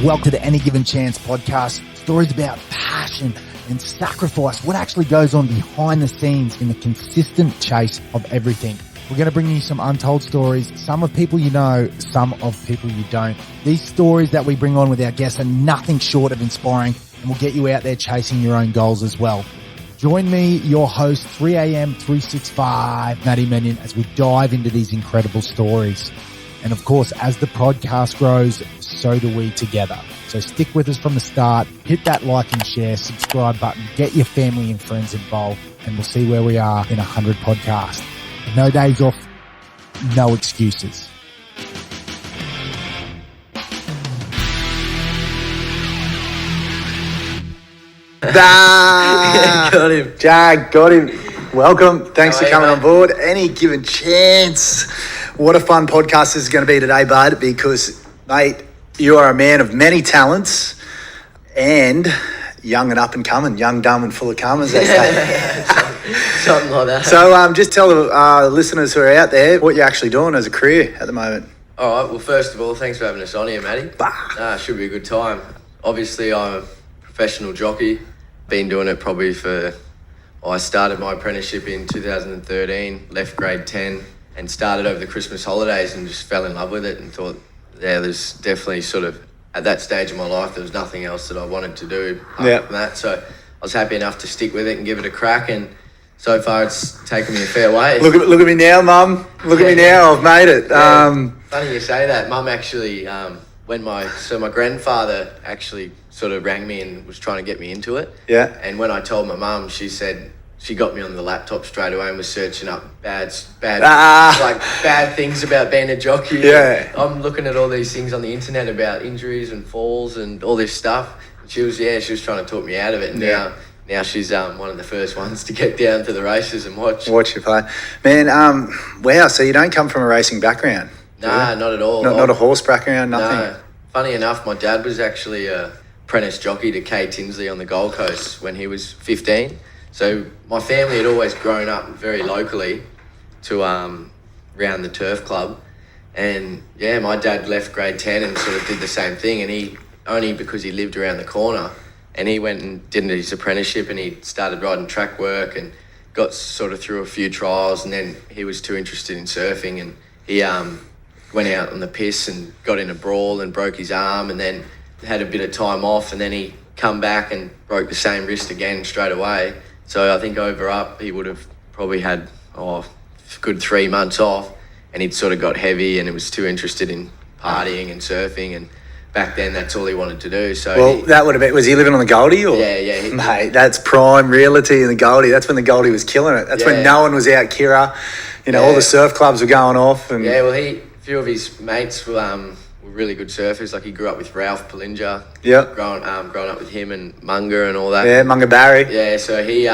Welcome to the Any Given Chance podcast. Stories about passion and sacrifice, what actually goes on behind the scenes in the consistent chase of everything. We're going to bring you some untold stories, some of people you know, some of people you don't. These stories that we bring on with our guests are nothing short of inspiring and will get you out there chasing your own goals as well. Join me, your host, 3am 365, Matty Minion, as we dive into these incredible stories. And of course, as the podcast grows, so do we together. So stick with us from the start, hit that like and share, subscribe button, get your family and friends involved, and we'll see where we are in 100 podcasts. No days off, no excuses. Got him. Jag, got him. Welcome. Thanks for coming on board. Any Given Chance. What a fun podcast this is going to be today, bud, because, mate, you are a man of many talents and young and up and coming, young, dumb and full of cum, as they say. Something like that. So just tell the listeners who are out there what you're actually doing as a career at the moment. All right, well, first of all, thanks for having us on here, Matty. Should be a good time. Obviously, I'm a professional jockey. Been doing it probably I started my apprenticeship in 2013, left grade 10, and started over the Christmas holidays and just fell in love with it and thought, yeah, there's definitely sort of, at that stage of my life, there was nothing else that I wanted to do apart from that. So I was happy enough to stick with it and give it a crack, and so far it's taken me a fair way. Look at me now, Mum. Look at me now. I've made it. Yeah, funny you say that. Mum actually, my grandfather actually sort of rang me and was trying to get me into it. Yeah. And when I told my mum, she said she got me on the laptop straight away and was searching up bad things about being a jockey. Yeah. I'm looking at all these things on the internet about injuries and falls and all this stuff. And she was trying to talk me out of it. And now she's one of the first ones to get down to the races and watch you play. Man, wow, so you don't come from a racing background? Nah, not at all. Not a horse background, nothing? No. Funny enough, my dad was actually a apprentice jockey to Kay Tinsley on the Gold Coast when he was 15. So my family had always grown up very locally to round the turf club. And yeah, my dad left grade 10 and sort of did the same thing, and he only because he lived around the corner, and he went and did his apprenticeship and he started riding track work and got sort of through a few trials, and then he was too interested in surfing and he went out on the piss and got in a brawl and broke his arm, and then had a bit of time off, and then he come back and broke the same wrist again straight away. So I think he would have probably had a good 3 months off, and he'd sort of got heavy and he was too interested in partying and surfing, and back then that's all he wanted to do. So that would have been, was he living on the Goldie? Or? Yeah. Mate, that's prime reality in the Goldie. That's when the Goldie was killing it. That's when no one was out Kira. All the surf clubs were going off. And a few of his mates were really good surfers. Like he grew up with Ralph Palinja. Yeah. Growing up with him and Munger and all that. Yeah, Munger Barry. Yeah, so he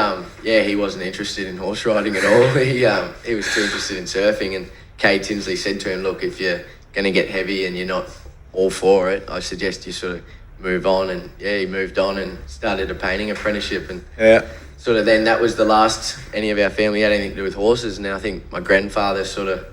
wasn't interested in horse riding at all. He was too interested in surfing, and Kay Tinsley said to him, look, if you're going to get heavy and you're not all for it, I suggest you sort of move on. And he moved on and started a painting apprenticeship, and sort of then that was the last any of our family had anything to do with horses. And I think my grandfather sort of,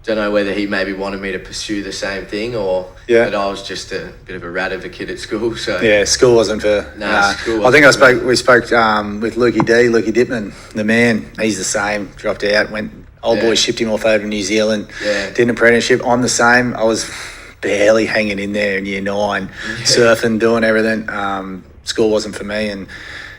don't know whether he maybe wanted me to pursue the same thing or but I was just a bit of a rat of a kid at school. So school wasn't for school wasn't. I think we spoke with Lukey Dittman, the man. He's the same, dropped out, boys shipped him off over to New Zealand, did an apprenticeship. I'm the same. I was barely hanging in there in year 9, surfing, doing everything. School wasn't for me, and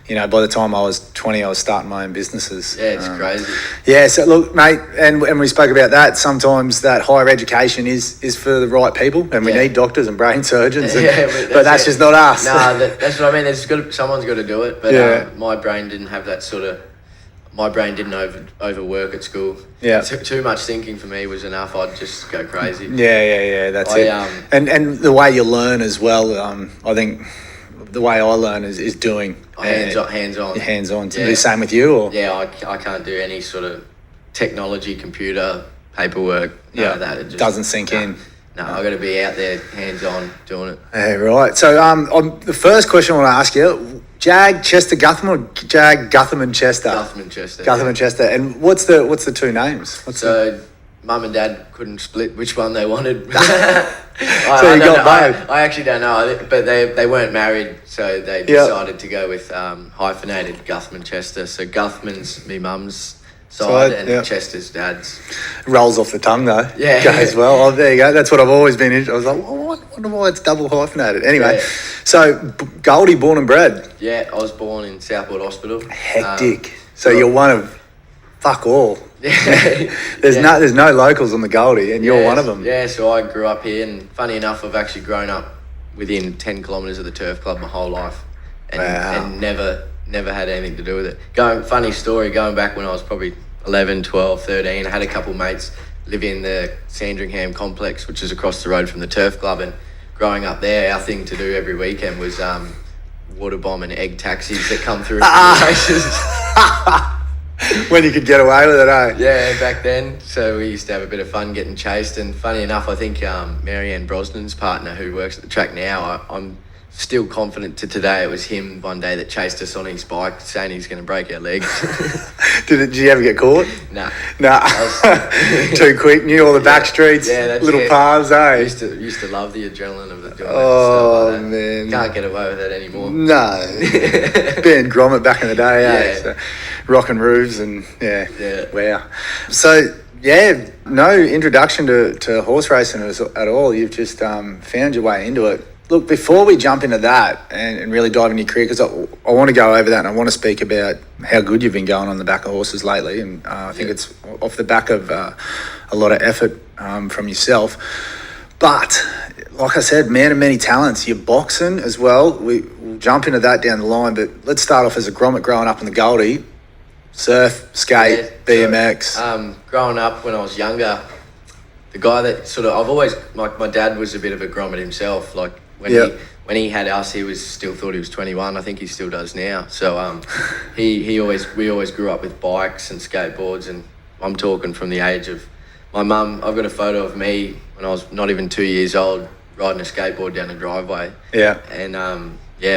by the time I was 20, I was starting my own businesses. Yeah, it's crazy. Yeah, so look, mate, and we spoke about that. Sometimes that higher education is for the right people, and we need doctors and brain surgeons. But that's just not us. No, that's what I mean. Someone's got to do it. But my brain didn't have that sort of. My brain didn't overwork at school. Yeah. Too much thinking for me was enough. I'd just go crazy. Yeah. That's it. And the way you learn as well. I think the way I learn is doing. Hands-on. Hands-on. Do the same with you? Or? Yeah, I can't do any sort of technology, computer, paperwork, none of that. It just doesn't sink in. No, I've got to be out there, hands-on, doing it. Yeah, right. So the first question I want to ask you, Jag Chester Guthmann or Jag Guthmann Chester? Guthmann Chester. Guthmann Chester. And what's the two names? Mum and Dad couldn't split which one they wanted. you got both. I actually don't know, but they weren't married, so they decided to go with hyphenated Guthmann Chester. So Guthmann's me mum's side and Chester's dad's. Rolls off the tongue though. Yeah. Goes well. Oh, there you go. That's what I've always been into. I was like, well, I wonder why it's double hyphenated. Anyway, so Goldie, born and bred. Yeah, I was born in Southport Hospital. Hectic. So you're one of fuck all. Yeah. There's no locals on the Goldie, and you're one of them. Yeah, so I grew up here, and funny enough, I've actually grown up within 10 kilometres of the turf club my whole life, and never had anything to do with it. Funny story, going back when I was probably 11, 12, 13, I had a couple mates live in the Sandringham complex, which is across the road from the turf club, and growing up there, our thing to do every weekend was water bomb and egg taxis that come through from the races. When you could get away with it, eh? Yeah, back then. So we used to have a bit of fun getting chased. And funny enough, I think Marianne Brosnan's partner, who works at the track now, I'm still confident to today it was him one day that chased us on his bike, saying he's going to break our legs. Did you ever get caught? Nah. Too quick, knew all the back streets, little paths, eh? Used to love the adrenaline of the doing Oh, stuff like that. Man. Can't get away with that anymore. No. Being Grommet back in the day, eh? So, rocking roofs and, wow. So, no introduction to horse racing at all. You've just found your way into it. Look, before we jump into that and really dive into your career, because I want to go over that and I want to speak about how good you've been going on the back of horses lately, and I think it's off the back of a lot of effort from yourself. But, like I said, man of many talents. You're boxing as well. We'll jump into that down the line, but let's start off as a grommet growing up in the Goldie. Surf, skate, BMX. Growing up when I was younger, the guy that I've always, like, my dad was a bit of a grommet himself, like, when he had us, he still thought he was 21. I think he still does now. So we always grew up with bikes and skateboards, and I'm talking from the age of my mum. I've got a photo of me when I was not even 2 years old riding a skateboard down the driveway. Yeah. And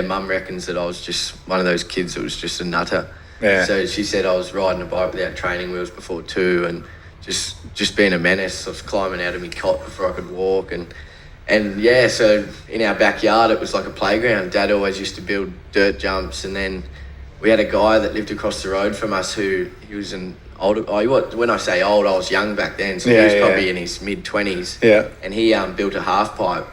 mum reckons that I was just one of those kids that was just a nutter. Yeah. So she said I was riding a bike without training wheels before 2, and just being a menace. I was climbing out of my cot before I could walk, and so in our backyard, it was like a playground. Dad always used to build dirt jumps, and then we had a guy that lived across the road from us he was an older... when I say old, I was young back then, so he was probably in his mid-20s. Yeah. And he built a half pipe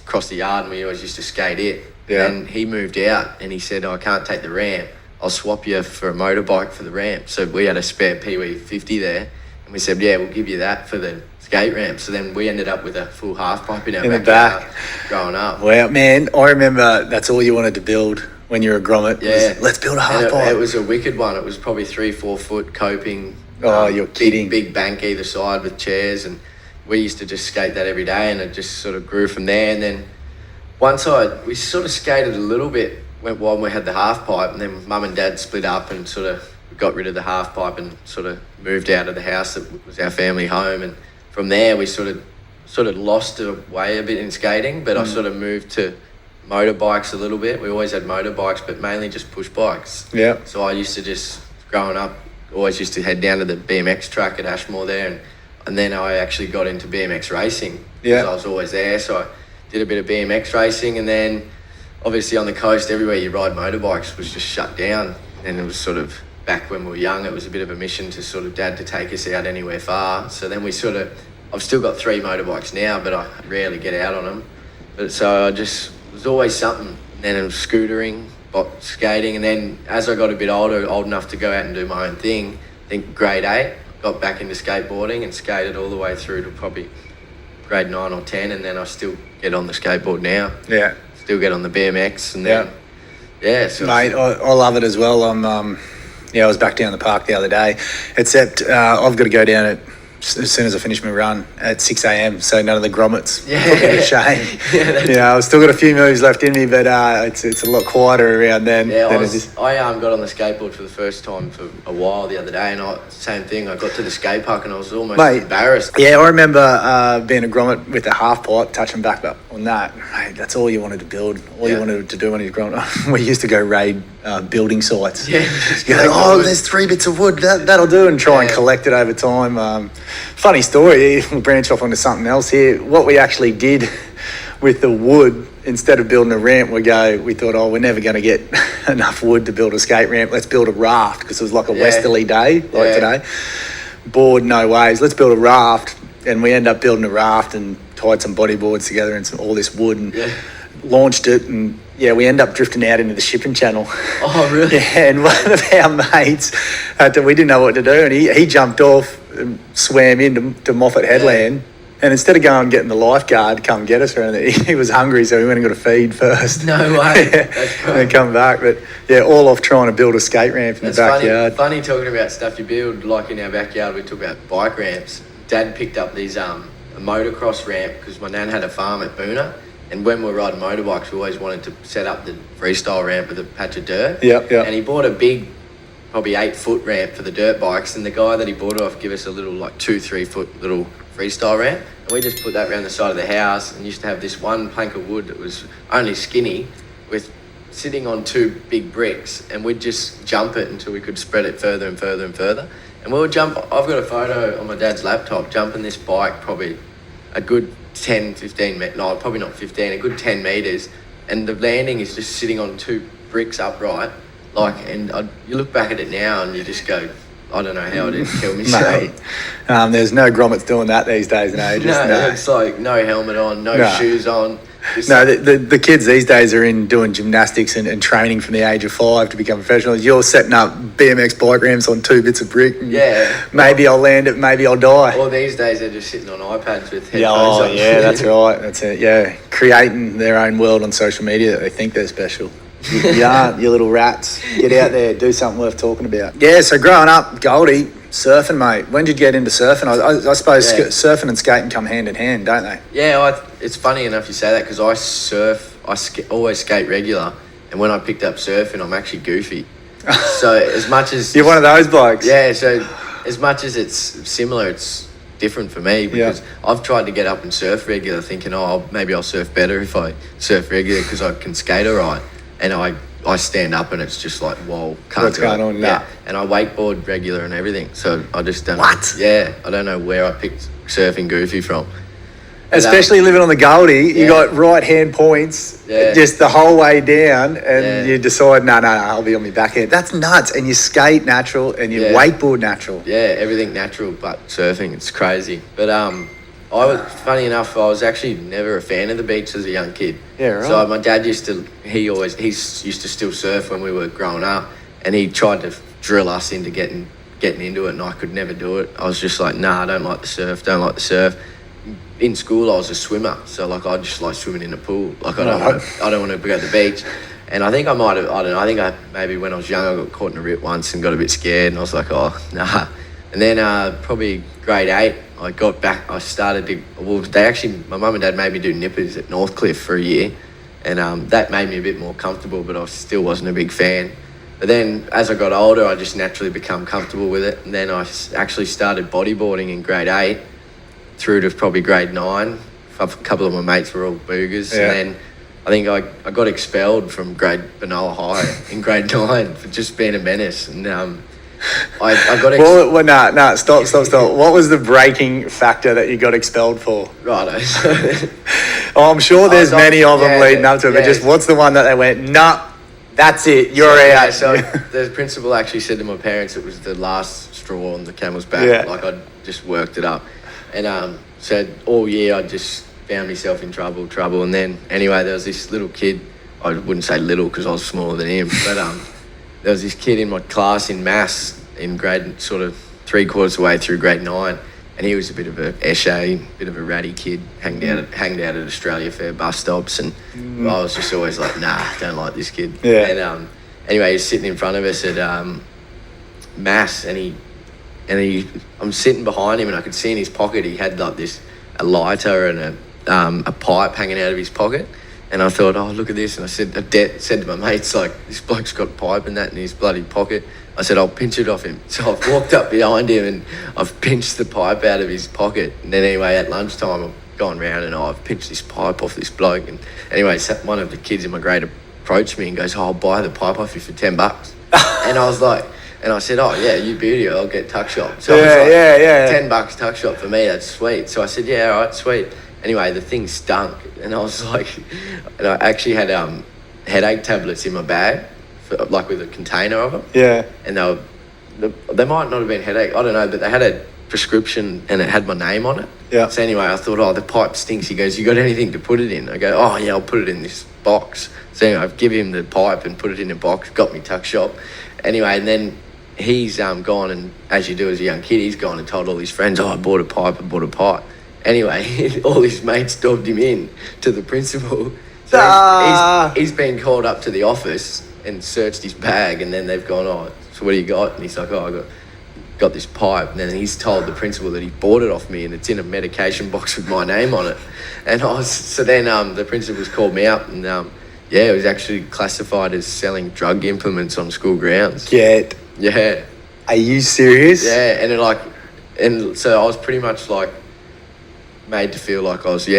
across the yard, and we always used to skate it. Yeah. And he moved out, and he said, I can't take the ramp. I'll swap you for a motorbike for the ramp. So we had a spare Pee-wee 50 there, and we said, we'll give you that for the skate ramp. So then we ended up with a full half pipe in our back growing up. Wow, man, I remember that's all you wanted to build when you were a grommet. Yeah. Let's build a half pipe. It was a wicked one. It was probably 3-4 foot coping. Oh, you're kidding. Big bank either side with chairs, and we used to just skate that every day, and it just sort of grew from there. And then we sort of skated a little bit while we had the half pipe, and then Mum and Dad split up and sort of got rid of the half pipe and sort of moved out of the house that was our family home. And from there we sort of lost our way a bit in skating, but I sort of moved to motorbikes a little bit. We always had motorbikes, but mainly just push bikes. Yeah. So I used to just, growing up, always used to head down to the BMX track at Ashmore there, and then I actually got into BMX racing. Yeah. Because I was always there, so I did a bit of BMX racing, and then obviously on the coast, everywhere you ride motorbikes was just shut down, and it was sort of, back when we were young, it was a bit of a mission to sort of Dad to take us out anywhere far. So then I've still got 3 motorbikes now, but I rarely get out on them. But so it was always something. And then it was scootering, skating, and then as I got a bit old enough to go out and do my own thing, I think grade 8, got back into skateboarding and skated all the way through to probably grade 9 or 10, and then I still get on the skateboard now. Yeah. Still get on the BMX, and then, so mate, I love it as well. I was back down the park the other day, except I've got to go down as soon as I finish my run at 6 a.m, so none of the grommets. Yeah. Shame. I've still got a few moves left in me, but it's a lot quieter around then. Yeah, I got on the skateboard for the first time for a while the other day, and same thing, I got to the skate park and I was almost embarrassed. Yeah, I remember being a grommet with a half pipe, touching back up on that. Mate, that's all you wanted to build, you wanted to do when you were growing up. We used to go raid building sites. Yeah. You're like, there's 3 bits of wood, that'll do, and try and collect it over time. Funny story, we'll branch off onto something else here. What we actually did with the wood, instead of building a ramp, we thought, we're never going to get enough wood to build a skate ramp. Let's build a raft, because it was like a westerly day, like today. Board, no waves. Let's build a raft. And we end up building a raft and tied some bodyboards together and all this wood and launched it. And we end up drifting out into the shipping channel. Oh, really? Yeah, and one of our mates, we didn't know what to do. And he jumped off and swam into Moffat Headland. And instead of going and getting the lifeguard to come get us or anything, he was hungry, so we went and got a feed first. No way. That's and then come back. But all off trying to build a skate ramp in the backyard. Funny talking about stuff you build. Like in our backyard, we talk about bike ramps. Dad picked up these a motocross ramp because my nan had a farm at Boona. And when we were riding motorbikes, we always wanted to set up the freestyle ramp with a patch of dirt. And he bought a big, probably 8-foot ramp for the dirt bikes. And the guy that he bought it off gave us a little, like 2-3 foot little freestyle ramp. And we just put that around the side of the house and used to have this one plank of wood that was only skinny with sitting on 2 big bricks. And we'd just jump it until we could spread it further and further and further. And we would jump. I've got a photo on my dad's laptop jumping this bike probably a good 10, 15 metres, no, probably not 15, a good 10 metres, and the landing is just sitting on 2 bricks upright, you look back at it now and you just go, I don't know how it didn't kill me. Mate, there's no grommets doing that these days and ages. No, it's like no helmet on, no shoes on. The kids these days are in doing gymnastics and training from the age of 5 to become professionals. You're setting up BMX bike ramps on 2 bits of brick. Maybe I'll land it, maybe I'll die. Well, these days they're just sitting on iPads with headphones on. That's right. That's it. Yeah, creating their own world on social media that they think they're special. You aren't, you little rats. Get out there, do something worth talking about. Yeah, so growing up, Goldie, surfing, mate. When did you get into surfing? I suppose surfing and skating come hand in hand, don't they? Yeah, it's funny enough you say that because always skate regular. And when I picked up surfing, I'm actually goofy. So as much as... You're one of those blokes. Yeah, so as much as it's similar, it's different for me because I've tried to get up and surf regular thinking, maybe I'll surf better if I surf regular because I can skate all right. And I stand up and it's just like, whoa, can't what's going on now? Yeah, and I wakeboard regular and everything. So I just don't What? Yeah, I don't know where I picked surfing goofy from. Especially living on the Goldie, you got right-hand points just the whole way down and you decide, no, I'll be on my back end. That's nuts. And you skate natural and you wakeboard natural. Yeah, everything natural but surfing. It's crazy. But funny enough, I was actually never a fan of the beach as a young kid. Yeah, right. So my dad used to still surf when we were growing up, and he tried to drill us into getting into it, and I could never do it. I was just like, I don't like the surf. In school, I was a swimmer, so I just like swimming in the pool. I don't want to go to the beach. And I think I might have, maybe when I was young, I got caught in a rip once and got a bit scared, and I was like, nah. And then probably grade 8, I got back, I started to, my mum and dad made me do nippers at Northcliffe for a year, and that made me a bit more comfortable, but I still wasn't a big fan. But then as I got older, I just naturally become comfortable with it, and then I actually started bodyboarding in grade 8 through to probably grade 9. A couple of my mates were all boogers, and then I think I got expelled from Benola High in grade 9 for just being a menace, and I got stop. What was the breaking factor that you got expelled for? Righto. I'm sure there's many of them leading up to it, but just what's the one that they went, that's it, you're out. So the principal actually said to my parents it was the last straw on the camel's back. I just worked it up. And said all year I just found myself in trouble. And then anyway, there was this little kid, I wouldn't say little because I was smaller than him, but there was this kid in my class in maths in grade sort of 3/4 of the way through grade 9, and he was a bit of a eshay, bit of a ratty kid, hanged out at Australia Fair bus stops, and I was just always like, don't like this kid. And anyway, he's sitting in front of us at maths, and I'm sitting behind him, and I could see in his pocket he had like a lighter and a pipe hanging out of his pocket. And I thought, look at this. And I said to my mates, like, this bloke's got a pipe and that in his bloody pocket. I said, I'll pinch it off him. So I've walked up behind him and I've pinched the pipe out of his pocket. And then anyway, at lunchtime, I've gone round and I've pinched this pipe off this bloke. And anyway, one of the kids in my grade approached me and goes, I'll buy the pipe off you for $10. And I was like, and I said, you beauty, I'll get tuck shop. So I was like, $10 tuck shop for me, that's sweet. So I said, all right, sweet. Anyway, the thing stunk, and I was like, and I actually had headache tablets in my bag, like with a container of them. Yeah. And they might not have been headache, I don't know, but they had a prescription and it had my name on it. Yeah. So anyway, I thought, oh, the pipe stinks. He goes, you got anything to put it in? I go, oh yeah, I'll put it in this box. So anyway, I give him the pipe and put it in a box, got me tuck shop. Anyway, and then he's gone, and as you do as a young kid, he's gone and told all his friends, oh, I bought a pipe. Anyway, all his mates dobbed him in to the principal. So he's been called up to the office and searched his bag, and then they've gone, oh, so what do you got? And he's like, oh, I got this pipe. And then he's told the principal that he bought it off me, and it's in a medication box with my name on it. And then the principal's called me up, and it was actually classified as selling drug implements on school grounds. Yeah. Are you serious? Yeah, and so I was pretty much like made to feel like I was,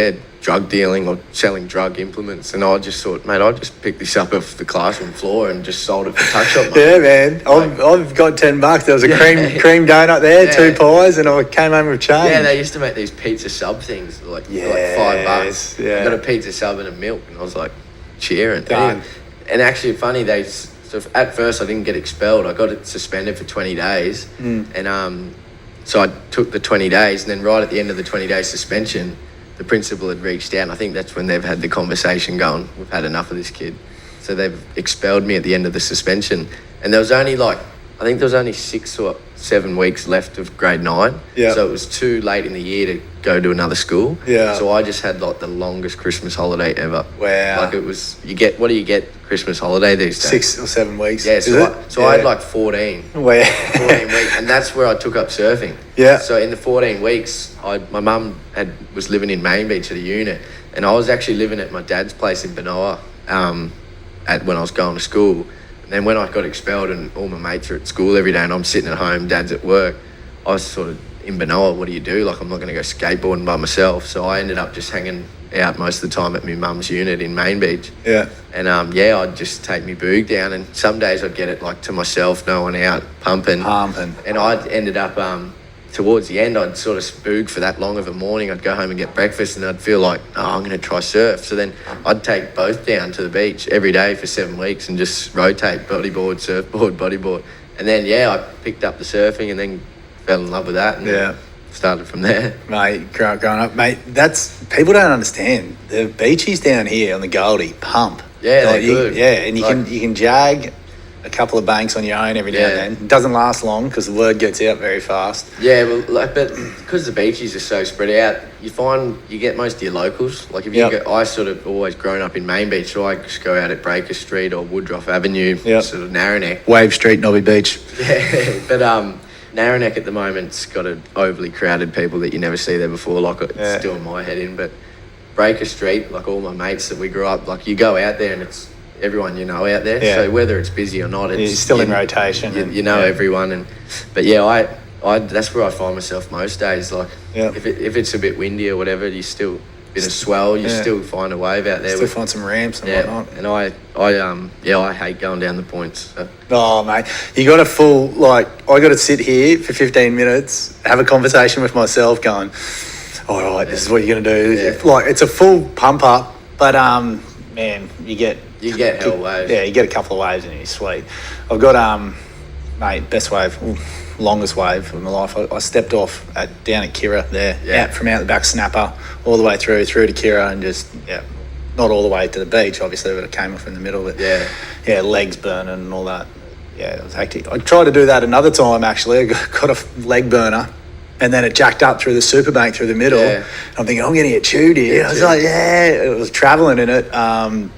drug dealing or selling drug implements. And I just thought, mate, I'll just pick this up off the classroom floor and just sold it for tuck shop money. Yeah, man. I've got $10. There was a cream donut there, 2 pies, and I came home with change. Yeah, they used to make these pizza sub things, like $5. Yeah. I got a pizza sub and a milk, and I was like cheering. Done. And actually, funny, so at first I didn't get expelled. I got it suspended for 20 days. And so I took the 20 days, and then right at the end of the 20-day suspension, the principal had reached out, and I think that's when they've had the conversation going, we've had enough of this kid. So they've expelled me at the end of the suspension. And there was only I think there was only 6 or 7 weeks left of grade 9. Yeah. So it was too late in the year to go to another school. Yeah. So I just had the longest Christmas holiday ever. Wow. It was, what do you get Christmas holiday these days? 6 or 7 weeks. Yeah, so I had 14. Wow. 14 weeks, and that's where I took up surfing. Yeah. So in the 14 weeks, my mum was living in Main Beach at a unit, and I was actually living at my dad's place in Benoa when I was going to school. And then when I got expelled and all my mates are at school every day and I'm sitting at home, dad's at work, I was sort of in Benoa, what do you do? I'm not going to go skateboarding by myself. So I ended up just hanging out most of the time at my mum's unit in Main Beach. Yeah. And I'd just take my boog down, and some days I'd get it to myself, no one out, pumping. And I'd ended up, towards the end, I'd sort of spoog for that long of a morning. I'd go home and get breakfast, and I'd feel like, I'm going to try surf. So then I'd take both down to the beach every day for 7 weeks and just rotate bodyboard, surfboard, bodyboard. And then, I picked up the surfing and then fell in love with that and started from there. Mate, growing up, mate, people don't understand. The beachies down here on the Goldie pump. Yeah, they're good. And you can jag a couple of banks on your own every now and then. It doesn't last long because the word gets out very fast. Yeah, but because the beaches are so spread out, you find you get most of your locals. If you go, I sort of always grown up in Main Beach, so I just go out at Breaker Street or Woodruff Avenue, sort of Narrowneck. Wave Street, Nobby Beach. Yeah, but Narrowneck at the moment's got an overly crowded people that you never see there before. It's still in my head in, but Breaker Street, all my mates that we grew up, you go out there and it's everyone you know out there. Yeah. So whether it's busy or not, it's still in rotation. You know everyone, but I that's where I find myself most days. If it's a bit windy or whatever, you still bit of swell, you still find a wave out there. Still find some ramps and whatnot. And I hate going down the points. So. Oh mate, you got a full I got to sit here for 15 minutes, have a conversation with myself, going, all right, this is what you're gonna do. Yeah. It's a full pump up, but man, you get hell waves. Yeah, you get a couple of waves and you're sweet. I've got mate, best wave, longest wave of my life. I stepped off down at Kirra there, out the back Snapper, all the way through to Kirra, and just not all the way to the beach, obviously, but it came off in the middle. But legs burning and all that. Yeah, it was hectic. I tried to do that another time actually. I got a leg burner. And then it jacked up through the superbank through the middle. Yeah. I'm thinking, I'm going to get chewed here. I was like, it was travelling in it. And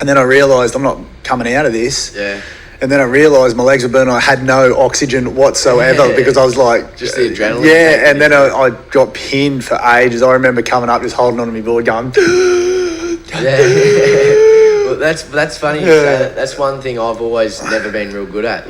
then I realised I'm not coming out of this. Yeah. And then I realised my legs were burning. I had no oxygen whatsoever because I was just the adrenaline. Yeah, and then I got pinned for ages. I remember coming up, just holding onto my board, going. Well, that's funny you say that. That's one thing I've always never been real good at.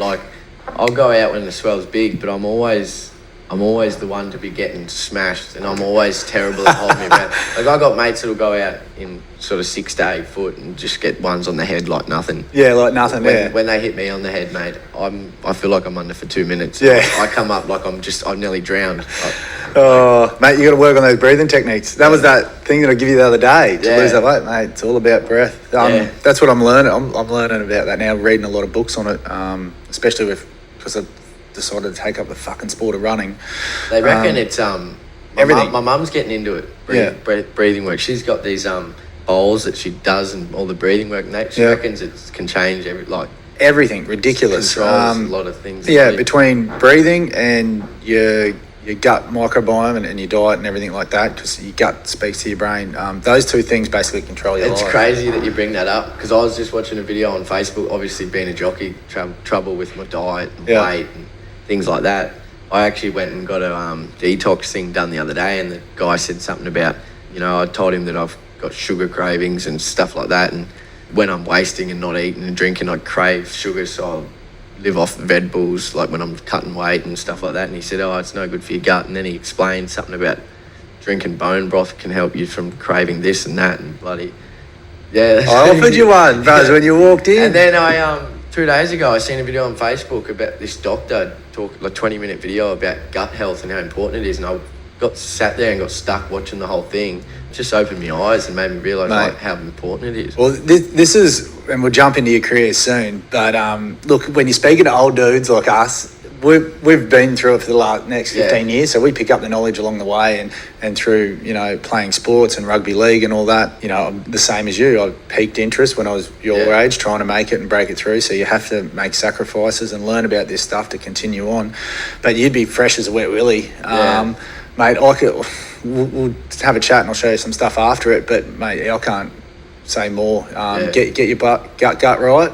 I'll go out when the swell's big, but I'm always the one to be getting smashed, and I'm always terrible at holding my breath. I got mates that'll go out in sort of 6 to 8 foot and just get ones on the head like nothing. Yeah, like nothing. When they hit me on the head, mate, I feel like I'm under for 2 minutes. Yeah. I come up like I'm nearly drowned. Oh, mate, you got to work on those breathing techniques. That was that thing that I give you the other day to lose that weight, mate. It's all about breath. That's what I'm learning. I'm learning about that now, reading a lot of books on it, especially because I've decided to take up the fucking sport of running. They reckon it's everything. My mum's getting into it, breathing work. She's got these bowls that she does and all the breathing work. And she reckons it can change everything. Ridiculous. Controls a lot of things. Yeah, between breathing and your gut microbiome and your diet and everything like that, because your gut speaks to your brain. Those two things basically control your life. It's crazy that you bring that up, because I was just watching a video on Facebook, obviously being a jockey, trouble with my diet and weight and things like that. I actually went and got a detox thing done the other day, and the guy said something about, I told him that I've got sugar cravings and stuff like that, and when I'm wasting and not eating and drinking, I crave sugar, so I'll live off Red Bulls, like when I'm cutting weight and stuff like that. And he said, it's no good for your gut. And then he explained something about drinking bone broth can help you from craving this and that, and bloody I offered you one, Buzz, when you walked in. And then I 2 days ago I seen a video on Facebook about this doctor talk, like 20-minute video about gut health and how important it is, and I sat there and got stuck watching the whole thing. It just opened my eyes and made me realise how important it is. Well, this is, and we'll jump into your career soon, but look, when you're speaking to old dudes like us, we've been through it for the next 15 years, so we pick up the knowledge along the way, and through playing sports and rugby league and all that. I'm the same as you. I piqued interest when I was your age, trying to make it and break it through, so you have to make sacrifices and learn about this stuff to continue on. But you'd be fresh as a wet willy. Mate, we'll have a chat and I'll show you some stuff after it, but mate, I can't say more. Get your gut right,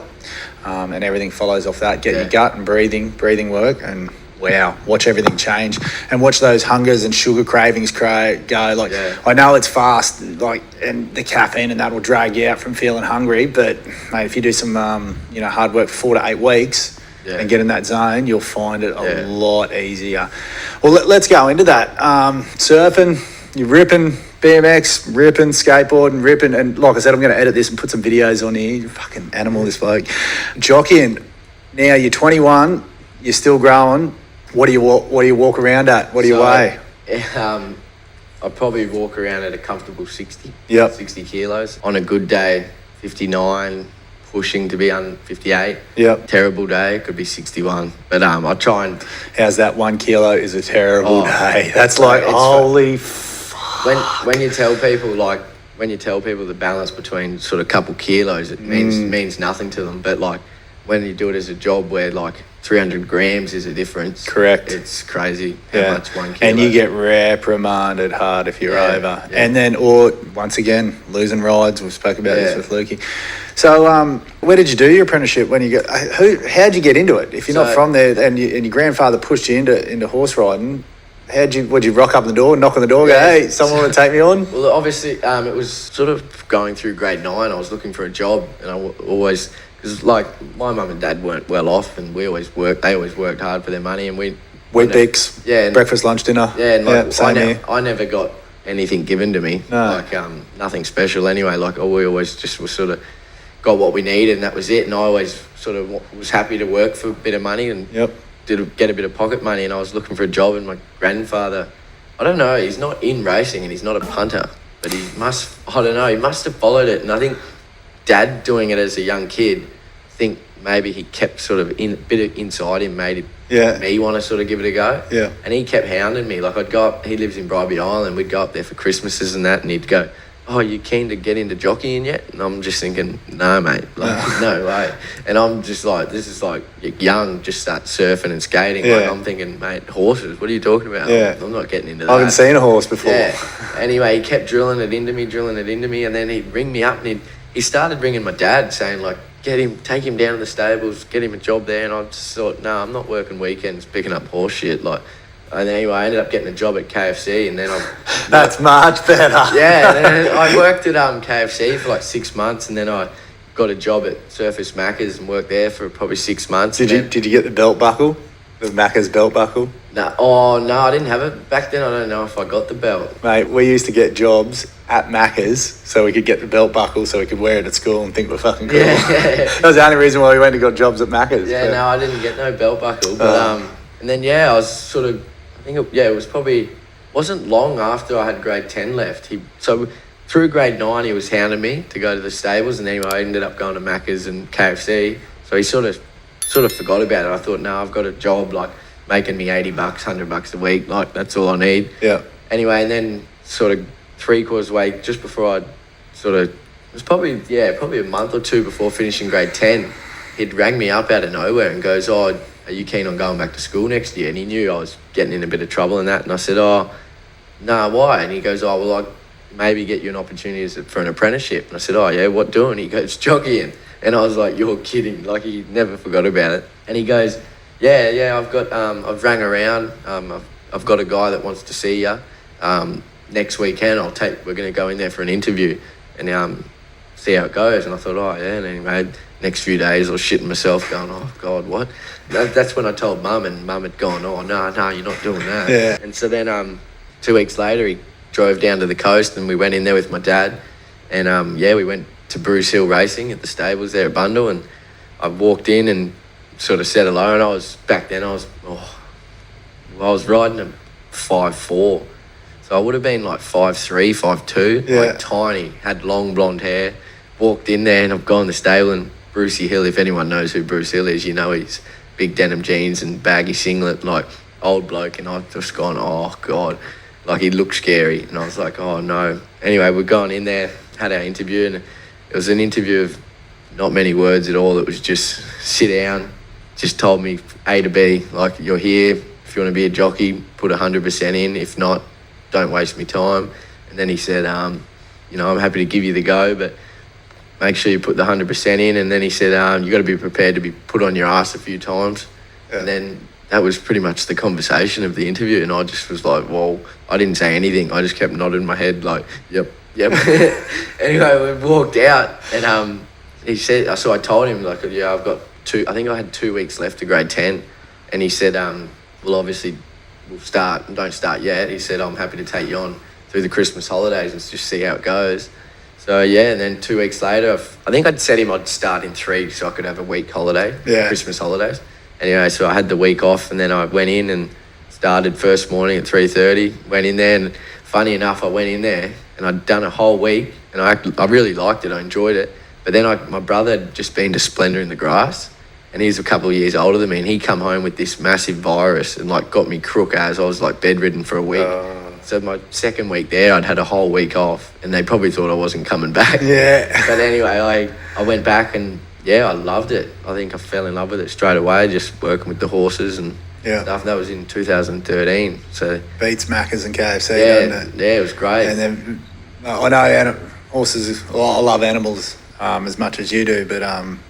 and everything follows off that. Get your gut and breathing work, and wow, watch everything change, and watch those hungers and sugar cravings go. I know it's fast, and the caffeine and that will drag you out from feeling hungry, but mate, if you do some hard work for 4 to 8 weeks and get in that zone, you'll find it a lot easier. Well, let's go into that. Surfing, you're ripping, BMX, ripping, skateboarding, ripping, and like I said, I'm going to edit this and put some videos on here. You're a fucking animal, this bloke. Jockeying. Now you're 21, you're still growing. What do you walk around at? What do you weigh? I probably walk around at a comfortable 60. 60 kilos. On a good day, 59. Pushing to be on 58. Terrible day, could be 61. But I try and... How's that 1 kilo is a terrible day? That's like, holy fuck. When you tell people, the balance between sort of couple kilos, it means nothing to them. But when you do it as a job where 300 grams is a difference. Correct. It's crazy how much 1 kilo. And you get reprimanded hard if you're over. Yeah. And then, or once again, losing rides. We've spoken about this with Lukey. So, where did you do your apprenticeship when you got? How'd you get into it? If you're not from there, and your grandfather pushed you into horse riding, would you rock up the door, knock on the door, go, hey, someone want to take me on? Well, obviously, it was sort of going through grade 9. I was looking for a job, and I always, because my mum and dad weren't well off, and we always worked. They always worked hard for their money, and we Wheat Bix, breakfast, lunch, dinner. Yeah, and I never got anything given to me, nothing special anyway. We always just was sort of got what we needed, and that was it. And I always sort of was happy to work for a bit of money and get a bit of pocket money. And I was looking for a job, and my grandfather, I don't know, he's not in racing and he's not a punter, but he must have followed it. And I think Dad doing it as a young kid, I think maybe he kept sort of a bit of inside him, made me want to sort of give it a go. Yeah. And he kept hounding me. I'd go up, he lives in Bribey Island, we'd go up there for Christmases and that, and he'd go, oh, you keen to get into jockeying yet? And I'm just thinking, no, mate, no way. And I'm just this is you're young, just start surfing and skating. Yeah. I'm thinking, mate, horses, what are you talking about? Yeah. I'm not getting into that. I haven't seen a horse before. Yeah. Anyway, he kept drilling it into me, and then he'd ring me up, and he started ringing my dad, saying, take him down to the stables, get him a job there. And I just thought, no, I'm not working weekends picking up horse shit. And anyway, I ended up getting a job at KFC, and then That's much better. Yeah, and then I worked at KFC for 6 months, and then I got a job at Surface Macca's and worked there for probably 6 months. Did you get the belt buckle? The Macca's belt buckle? No, I didn't have it. Back then, I don't know if I got the belt. Mate, we used to get jobs at Macca's so we could get the belt buckle so we could wear it at school and think we're fucking cool. Yeah. That was the only reason why we went and got jobs at Macca's. Yeah, no, I didn't get no belt buckle. But, and then, I was sort of, it was probably wasn't long after I had grade 10 left. So through grade 9, he was hounding me to go to the stables, and then I ended up going to Macca's and KFC. So he sort of forgot about it. I thought, no, I've got a job like making me $80, $100 a week. Like, that's all I need. Yeah. Anyway, and then sort of 3/4 way, just before I it was probably a month or two before finishing grade 10, he'd rang me up out of nowhere and goes, oh, are you keen on going back to school next year? And he knew I was getting in a bit of trouble and that. And I said, oh, no, why? And he goes, oh, well, I'd maybe get you an opportunity for an apprenticeship. And I said, oh, yeah, what doing? He goes, jockeying. And I was like, you're kidding. Like, he never forgot about it. And he goes, yeah, I've rang around. I've got a guy that wants to see you. Next weekend, we're going to go in there for an interview and see how it goes. And I thought, oh, yeah. And anyway, next few days I was shitting myself going, oh, God, what? That's when I told Mum, and Mum had gone, oh, no, you're not doing that. Yeah. And so then 2 weeks later, he drove down to the coast and we went in there with my dad. And, we went to Bruce Hill Racing at the stables there at Bundle. And I walked in and sort of said hello. And I was riding a 5'4". So I would have been like 5'3", 5'2", like tiny, had long blonde hair. Walked in there and I've gone to the stable, and Brucey Hill, if anyone knows who Bruce Hill is, you know he's big denim jeans and baggy singlet, like old bloke. And I've just gone, oh, God. Like, he looked scary. And I was like, oh, no. Anyway, we're going in there, had our interview, and it was an interview of not many words at all. It was just sit down, just told me A to B, like, you're here. If you want to be a jockey, put 100% in. If not, don't waste my time. And then he said, I'm happy to give you the go, but make sure you put the 100% in. And then he said, you got to be prepared to be put on your ass a few times. Yeah. And then that was pretty much the conversation of the interview. And I just was like, well, I didn't say anything. I just kept nodding my head like, yep. Anyway, we walked out, and he said, so I told him, like, yeah, I've got I think I had 2 weeks left to grade 10. And he said, well, obviously we'll start, and don't start yet. He said, I'm happy to take you on through the Christmas holidays and just see how it goes. So, yeah, and then 2 weeks later, I think I'd said him I'd start in 3 so I could have a week holiday, Christmas holidays. Anyway, so I had the week off, and then I went in and started first morning at 3:30, went in there, and funny enough, I went in there and I'd done a whole week, and I really liked it, I enjoyed it. But then my brother had just been to Splendour in the Grass, and he's a couple of years older than me, and he come home with this massive virus and like got me crook as I was like bedridden for a week. So my second week there, I'd had a whole week off, and they probably thought I wasn't coming back. Yeah. But anyway, I went back, and I loved it. I think I fell in love with it straight away, just working with the horses and stuff. That was in 2013. So beats Macca's and KFC, doesn't it? Yeah, it was great. And then I know horses. Well, I love animals as much as you do, but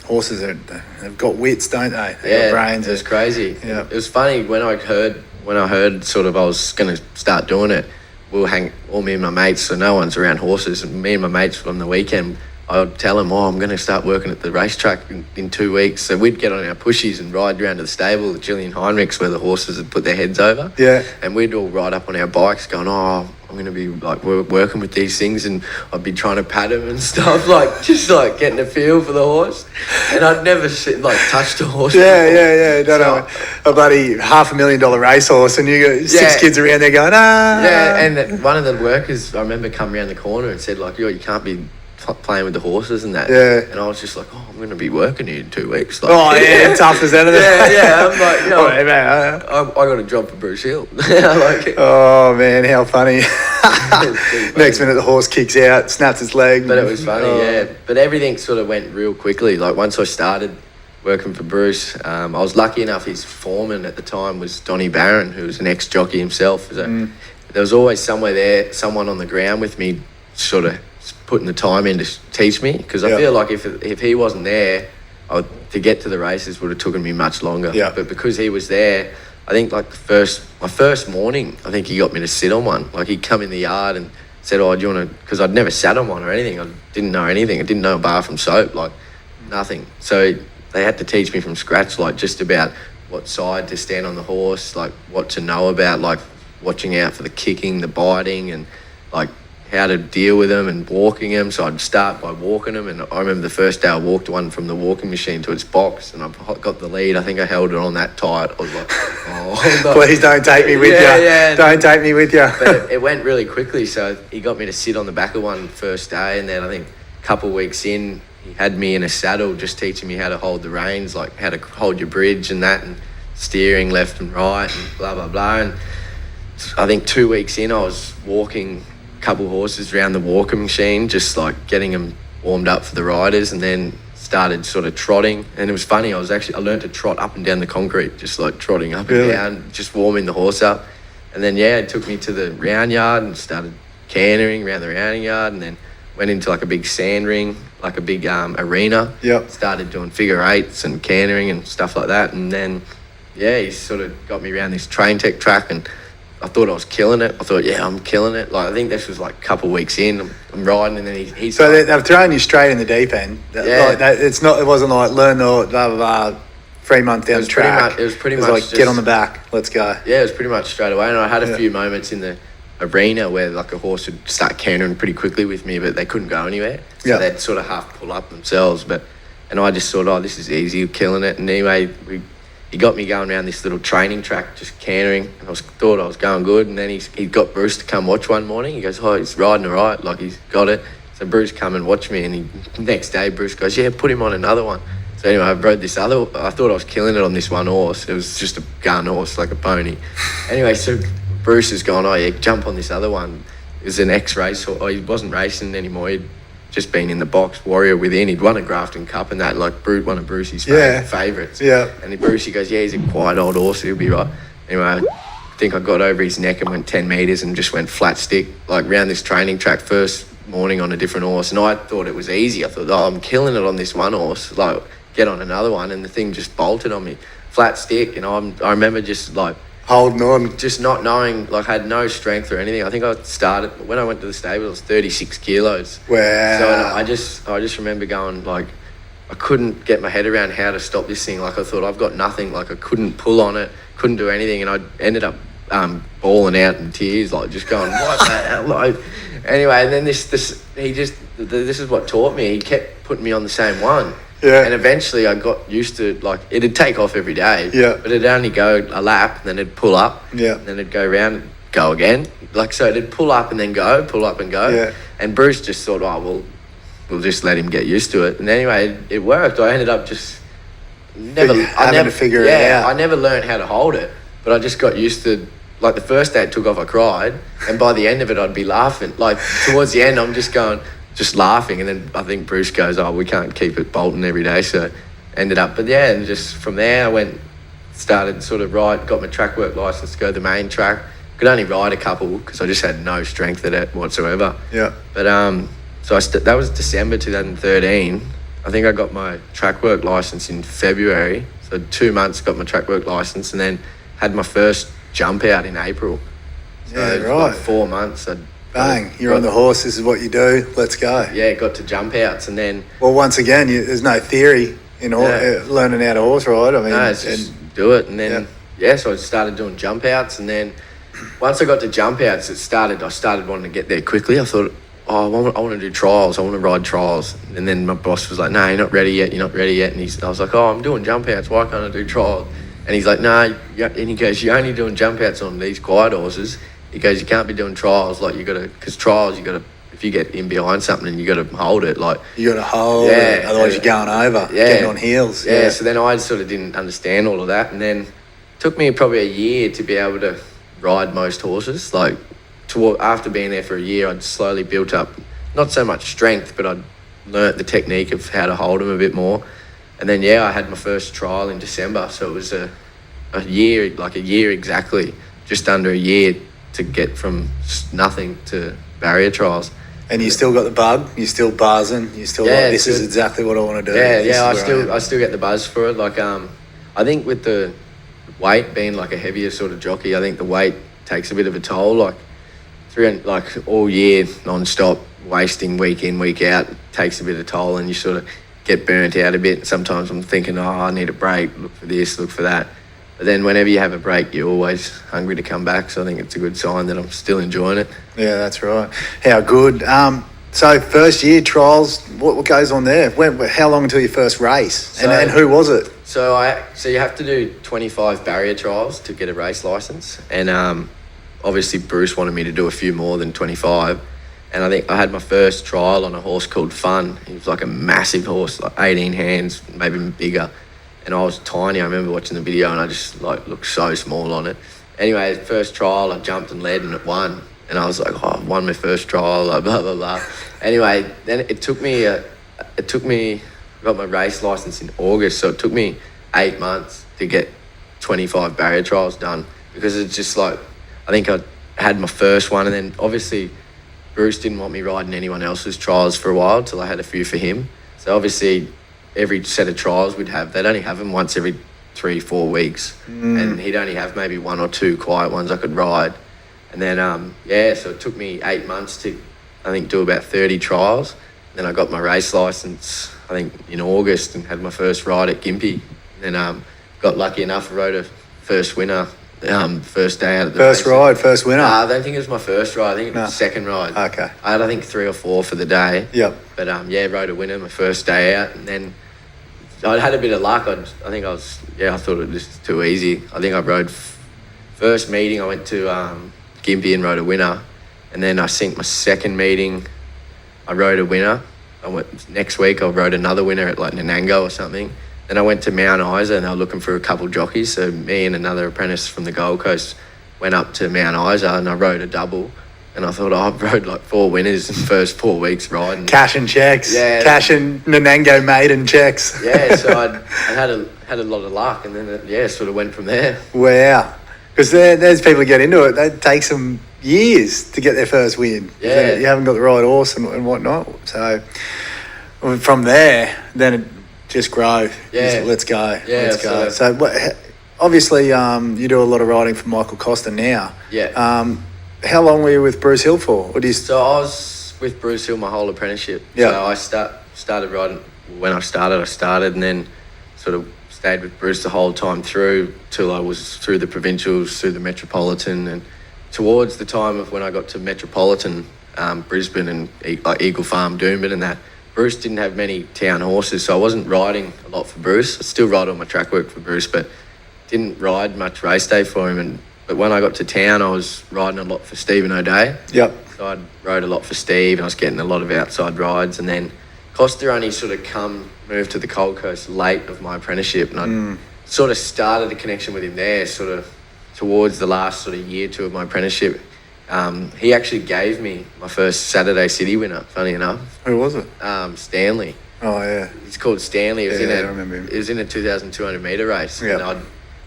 horses they've got wits, don't they? They've got brains. It was crazy. Yeah. It was funny when I heard sort of I was going to start doing it. We'll hang, all me and my mates, so no one's around horses. And me and my mates on the weekend, I would tell them, I'm going to start working at the racetrack in 2 weeks. So we'd get on our pushies and ride around to the stable, the Gillian Heinrichs, where the horses had put their heads over. Yeah. And we'd all ride up on our bikes going, I'm going to be like working with these things, and I'd be trying to pat them and stuff, like just like getting a feel for the horse. And I'd never touched a horse. Yeah. Don't know. A bloody $500,000 racehorse, and you got 6 kids around there going, Yeah, and one of the workers, I remember, come around the corner and said, like, you can't be playing with the horses and that. Yeah. And I was just like, I'm going to be working here in 2 weeks. Like, tough as anything. Yeah. I'm like, I got a job for Bruce Hill. Oh, man, how funny. Next minute the horse kicks out, snaps its leg. But it was funny, But everything sort of went real quickly. Like, once I started working for Bruce, I was lucky enough, his foreman at the time was Donnie Barron, who was an ex-jockey himself. So there was always someone on the ground with me, sort of putting the time in to teach me, because I feel like if he wasn't there, to get to the races would have taken me much longer. But because he was there, I think like my first morning, I think he got me to sit on one. Like, he'd come in the yard and said, do you want to, because I'd never sat on one or anything. I didn't know anything. I didn't know a bar from soap, like nothing. So they had to teach me from scratch, like just about what side to stand on the horse, like what to know about, like watching out for the kicking, the biting, and like how to deal with them and walking them. So I'd start by walking them, and I remember the first day I walked one from the walking machine to its box, and I got the lead. I think I held it on that tight. I was like, oh, please don't take me with you. Yeah. Don't take me with you. But it went really quickly, so he got me to sit on the back of one first day, and then I think a couple of weeks in, he had me in a saddle just teaching me how to hold the reins, like how to hold your bridge and that, and steering left and right and blah, blah, blah. And I think 2 weeks in, I was walking a couple of horses around the walking machine, just like getting them warmed up for the riders, and then started sort of trotting. And it was funny, I learned to trot up and down the concrete, just like trotting up and down, just warming the horse up. And then, it took me to the round yard and started cantering around the rounding yard, and then went into like a big sand ring, like a big arena. Yep. Started doing figure eights and cantering and stuff like that. And then, he sort of got me around this train tech track, and I thought I was killing it. I thought, I'm killing it. Like, I think this was like a couple of weeks in. I'm riding, and then he's so they've thrown you straight in the deep end. Like that, it wasn't like learn the blah blah blah. 3 months down the track. It was pretty much like just, get on the back. Let's go. Yeah, it was pretty much straight away. And I had a few moments in the arena where like a horse would start cantering pretty quickly with me, but they couldn't go anywhere. So they'd sort of half pull up themselves. And I just thought, this is easy, killing it. And anyway, he got me going around this little training track, just cantering, and thought I was going good. And then he got Bruce to come watch one morning. He goes, he's riding all right, like he's got it. So Bruce come and watch me, and next day Bruce goes, put him on another one. So anyway, I rode this I thought I was killing it on this one horse. It was just a gun horse, like a pony. Anyway, so Bruce has gone, jump on this other one. It was an ex-race horse. He wasn't racing anymore. He'd just been in the box, Warrior within. He'd won a Grafton Cup and that, like one of Brucey's favourites. Yeah. And Brucey goes, he's a quiet old horse, he'll be right. Anyway, I think I got over his neck and went 10 metres and just went flat stick, like round this training track first morning on a different horse. And I thought it was easy. I thought, I'm killing it on this one horse. Like, get on another one, and the thing just bolted on me. Flat stick, and I remember just like... holding on. Just not knowing, like I had no strength or anything. I think I started, when I went to the stable, it was 36 kilos. Wow. So I just remember going, like, I couldn't get my head around how to stop this thing. Like I thought, I've got nothing. Like I couldn't pull on it, couldn't do anything. And I ended up bawling out in tears, like just going, what the hell? Like, anyway, and then this is what taught me. He kept putting me on the same one. Yeah. And eventually I got used to, like, it'd take off every day. Yeah. But it'd only go a lap, and then it'd pull up. Yeah. And then it'd go around and go again. Like, so it'd pull up and then go, pull up and go. Yeah. And Bruce just thought, we'll just let him get used to it. And anyway, it worked. I ended up just having to figure it out. I never learned how to hold it, but I just got used to, like, the first day it took off, I cried. And by the end of it, I'd be laughing. Like, towards the end, I'm just going... just laughing, and then I think Bruce goes, we can't keep it bolting every day, so ended up, and just from there I started sort of got my track work licence to go to the main track. Could only ride a couple because I just had no strength at it whatsoever. Yeah. But so that was December 2013. I think I got my track work licence in February, so 2 months got my track work licence, and then had my first jump out in April. So it was like 4 months. Bang, you're on the horse, this is what you do, let's go. Yeah, got to jump outs, and then... Well, once again, there's no theory in learning how to horse ride. I mean... No, it's just do it, and then... So I started doing jump outs, and then once I got to jump outs, I started wanting to get there quickly. I thought, I want to do trials, I want to ride trials. And then my boss was like, no, you're not ready yet. And I was like, I'm doing jump outs, why can't I do trials? And he's like, no, and he goes, you're only doing jump outs on these quiet horses. He goes, you can't be doing trials, like because trials, if you get in behind something, you got to hold it, like. You got to hold it, otherwise you're going over, getting on heels. Yeah, so then I sort of didn't understand all of that, and then it took me probably a year to be able to ride most horses. Like, after being there for a year, I'd slowly built up, not so much strength, but I'd learnt the technique of how to hold them a bit more. And then, I had my first trial in December, so it was a year exactly, just under a year, to get from nothing to barrier trials. And you still got the bug, you're still buzzing, you're still like, this is exactly what I want to do. I still get the buzz for it. Like, I think with the weight being like a heavier sort of jockey, I think the weight takes a bit of a toll. Like, all year non-stop, wasting week in, week out, takes a bit of toll, and you sort of get burnt out a bit. Sometimes I'm thinking, I need a break, look for this, look for that. But then whenever you have a break, you're always hungry to come back. So I think it's a good sign that I'm still enjoying it. Yeah, that's right. How good. So first year trials, what goes on there? How long until your first race? And who was it? So you have to do 25 barrier trials to get a race license. And obviously Bruce wanted me to do a few more than 25. And I think I had my first trial on a horse called Fun. He was like a massive horse, like 18 hands, maybe even bigger. And I was tiny. I remember watching the video and I just looked so small on it. Anyway, first trial, I jumped and led and it won. And I was like, oh, I won my first trial, blah, blah, blah. Anyway, then it took me, I got my race license in August. So it took me 8 months to get 25 barrier trials done, because it's just I think I had my first one. And then obviously Bruce didn't want me riding anyone else's trials for a while till I had a few for him. So obviously every set of trials they'd only have them once every 3-4 weeks. And he'd only have maybe 1 or 2 quiet ones I could ride. And then, so it took me 8 months to, I think, do about 30 trials. Then I got my race license, I think, in August, and had my first ride at Gympie. And then got lucky enough, I rode a first winner first day out of the First race. ride, first winner? I don't think it was my first ride. I think it was the second ride. Okay. I had, I think, 3 or 4 for the day. Yep. But, rode a winner my first day out. And then I had a bit of luck. I thought it was too easy. I think I rode first meeting, I went to Gympie and rode a winner. And then I think my second meeting, I rode a winner. Next week I rode another winner at Nanango or something. Then I went to Mount Isa and they were looking for a couple jockeys. So me and another apprentice from the Gold Coast went up to Mount Isa and I rode a double. And I thought, I've rode 4 winners in the first 4 weeks riding. Cash and checks. Yeah. Cash and Nanango maiden checks. Yeah, so I had a lot of luck, and then it sort of went from there. Wow. Because there's people who get into it, they take some years to get their first win. Yeah. You haven't got the right horse and whatnot. So from there, then it just grow. Yeah. Let's go. Yeah, let's go. So obviously you do a lot of riding for Michael Costa now. Yeah. How long were you with Bruce Hill for? So I was with Bruce Hill my whole apprenticeship. Yeah. So I started riding when I started, and then sort of stayed with Bruce the whole time through till I was through the provincials, through the Metropolitan, and towards the time of when I got to Metropolitan, Brisbane and Eagle Farm, Doomben and that, Bruce didn't have many town horses, so I wasn't riding a lot for Bruce. I still ride all my track work for Bruce, but didn't ride much race day for him. But when I got to town, I was riding a lot for Stephen O'Day. Yep. So I rode a lot for Steve, and I was getting a lot of outside rides. And then Costa only sort of moved to the Gold Coast late of my apprenticeship, and I sort of started a connection with him there, sort of towards the last sort of year or 2 of my apprenticeship. He actually gave me my first Saturday City winner, funny enough. Who was it? Stanley. Oh, yeah. He's called Stanley. It was I remember him. It was in a 2,200 metre race. Yep.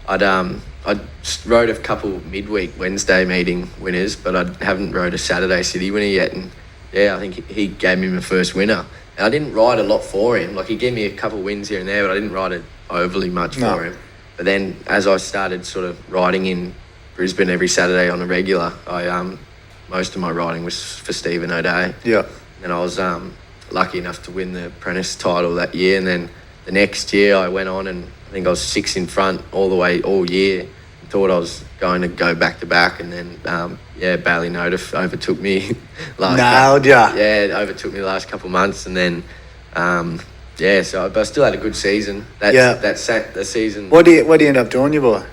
And I rode a couple midweek Wednesday meeting winners, but I haven't rode a Saturday City winner yet. And I think he gave me my first winner. And I didn't ride a lot for him. He gave me a couple wins here and there, but I didn't ride it overly much for him. But then as I started sort of riding in Brisbane every Saturday on a regular, most of my riding was for Stephen O'Day. Yeah. And I was lucky enough to win the apprentice title that year. And then the next year I went on, and I think I was 6 in front all year. Thought I was going to go back to back, and then Bailey Notiff overtook me Nailed ya. Yeah, overtook me the last couple of months, and then but I still had a good season. That season. What do you end up drawing you by?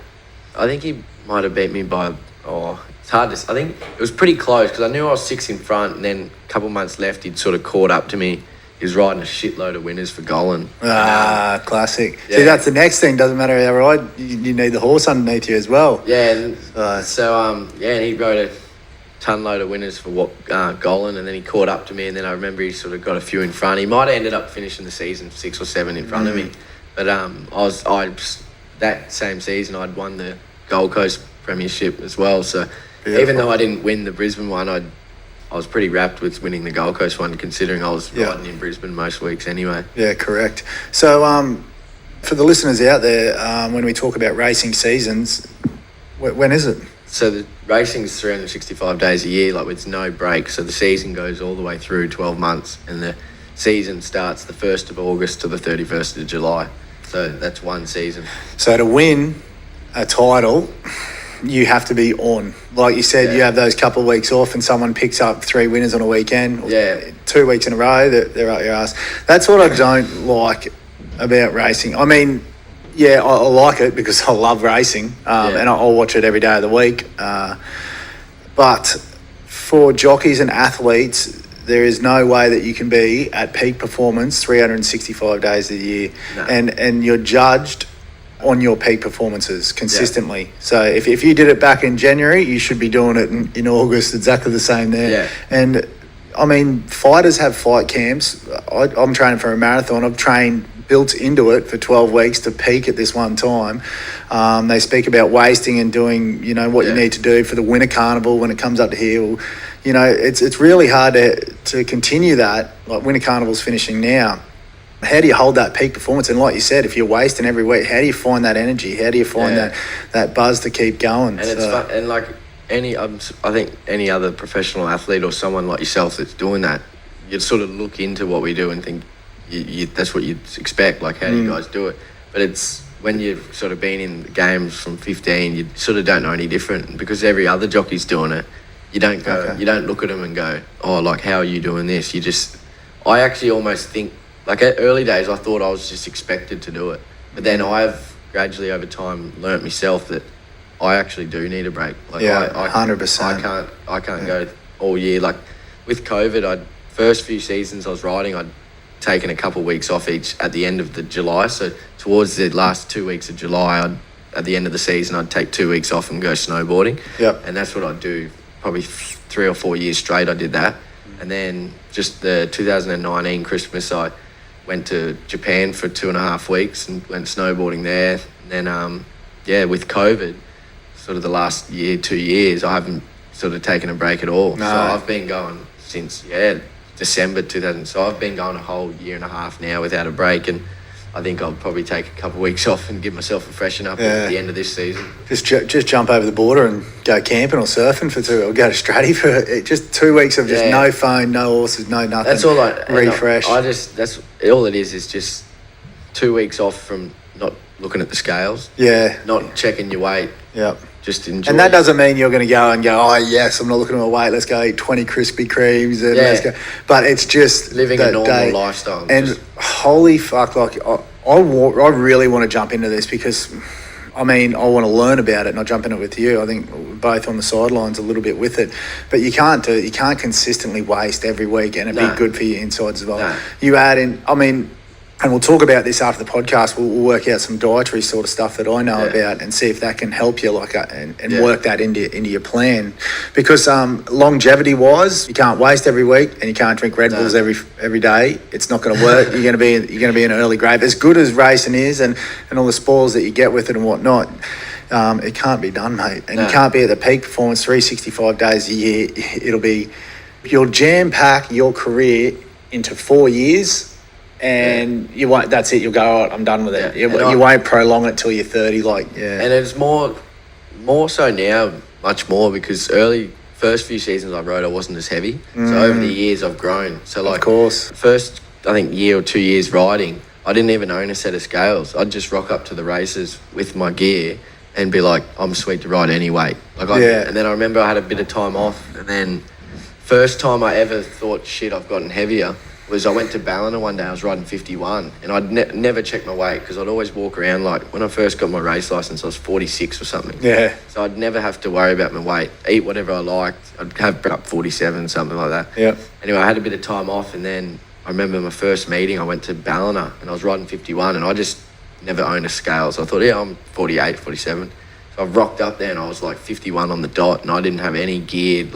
I think he might have beat me by it's hard to. I think it was pretty close, because I knew I was 6 in front, and then a couple of months left, he'd sort of caught up to me. He was riding a shitload of winners for Golan. Classic. Yeah. See, that's the next thing. Doesn't matter how ride, you need the horse underneath you as well. Yeah. And and he rode a ton load of winners for Golan, and then he caught up to me, and then I remember he sort of got a few in front. He might have ended up finishing the season 6 or 7 in front of me, but that same season I'd won the Gold Coast Premiership as well. So even though I didn't win the Brisbane one, I was pretty rapt with winning the Gold Coast one, considering I was riding in Brisbane most weeks anyway. Yeah, correct. So for the listeners out there, when we talk about racing seasons, when is it? So the racing's 365 days a year, with no break. So the season goes all the way through 12 months, and the season starts the 1st of August to the 31st of July. So that's one season. So to win a title, you have to be on. Like you said, you have those couple of weeks off and someone picks up 3 winners on a weekend, or 2 weeks in a row, they're up your ass. That's what I don't like about racing. I mean, I like it because I love racing, and I'll watch it every day of the week. But for jockeys and athletes, there is no way that you can be at peak performance 365 days a year, and you're judged on your peak performances consistently. So if you did it back in January, you should be doing it in August, exactly the same there. And I mean, fighters have fight camps. I'm training for a marathon. I've trained built into it for 12 weeks to peak at this one time. They speak about wasting and doing, what you need to do for the winter carnival when it comes up to here. It's really hard to continue that. Like winter carnival's finishing now. How do you hold that peak performance? And like you said, if you're wasting every week, how do you find that energy? How do you find that buzz to keep going? And it's fun. And like I think any other professional athlete or someone like yourself that's doing that, you'd sort of look into what we do and think that's what you'd expect. Like, how do you guys do it? But it's when you've sort of been in the games from 15, you sort of don't know any different because every other jockey's doing it. You don't go, you don't look at them and go, oh, like, how are you doing this? I actually almost think, like at early days, I thought I was just expected to do it. But then I've gradually over time learnt myself that I actually do need a break. Like 100%. I can't go all year. Like with COVID, first few seasons I was riding, I'd taken a couple of weeks off each at the end of the July. So towards the last 2 weeks of July, at the end of the season, I'd take 2 weeks off and go snowboarding. And that's what I'd do probably 3 or 4 years straight. I did that. And then just the 2019 Christmas, I went to Japan for 2.5 weeks and went snowboarding there. And then, with COVID, sort of the last 2 years, I haven't sort of taken a break at all. No. So I've been going since, December 2000. So I've been going a whole 1.5 years now without a break. And I think I'll probably take a couple of weeks off and give myself a freshen up at the end of this season. Just jump over the border and go camping or surfing for 2, or go to Stratty for just 2 weeks of just no phone, no horses, no nothing. That's all refresh. That's all it is just 2 weeks off from not looking at the scales. Not checking your weight. Just enjoy. And that doesn't mean you're going to go, oh yes, I'm not looking at my weight. Let's go eat 20 Krispy Kremes and let's go. But it's just living a normal lifestyle. And holy fuck, like I really want to jump into this because, I mean, I want to learn about it and I'll jump in it with you. I think we're both on the sidelines a little bit with it, but you can't consistently waste every week and it'd be good for your insides as well. You add in, I mean, and we'll talk about this after the podcast. We'll work out some dietary sort of stuff that I know about and see if that can help you, and work that into your plan. Because longevity-wise, you can't waste every week and you can't drink Red Bulls every day. It's not going to work. You're going to be in an early grave. As good as racing is, and all the spoils that you get with it and whatnot, it can't be done, mate. And you can't be at the peak performance 365 days a year. You'll jam-pack your career into 4 years. And you won't. That's it. You'll go, I'm done with it. You won't prolong it till you're 30. And it's more so now, much more, because first few seasons I rode, I wasn't as heavy. So over the years I've grown. So of course, first I think year or 2 years riding, I didn't even own a set of scales. I'd just rock up to the races with my gear and be like, I'm sweet to ride any weight. And then I remember I had a bit of time off, and then first time I ever thought, shit, I've gotten heavier, was I went to Ballina one day. I was riding 51 and I'd never check my weight because I'd always walk around, like when I first got my race license I was 46 or something. So I'd never have to worry about my weight, eat whatever I liked. I'd have up 47, something like that. Anyway, I had a bit of time off, and then I remember my first meeting, I went to Ballina and I was riding 51 and I just never owned a scale. So I thought, I'm 48, 47. So I rocked up there and I was like 51 on the dot, and I didn't have any gear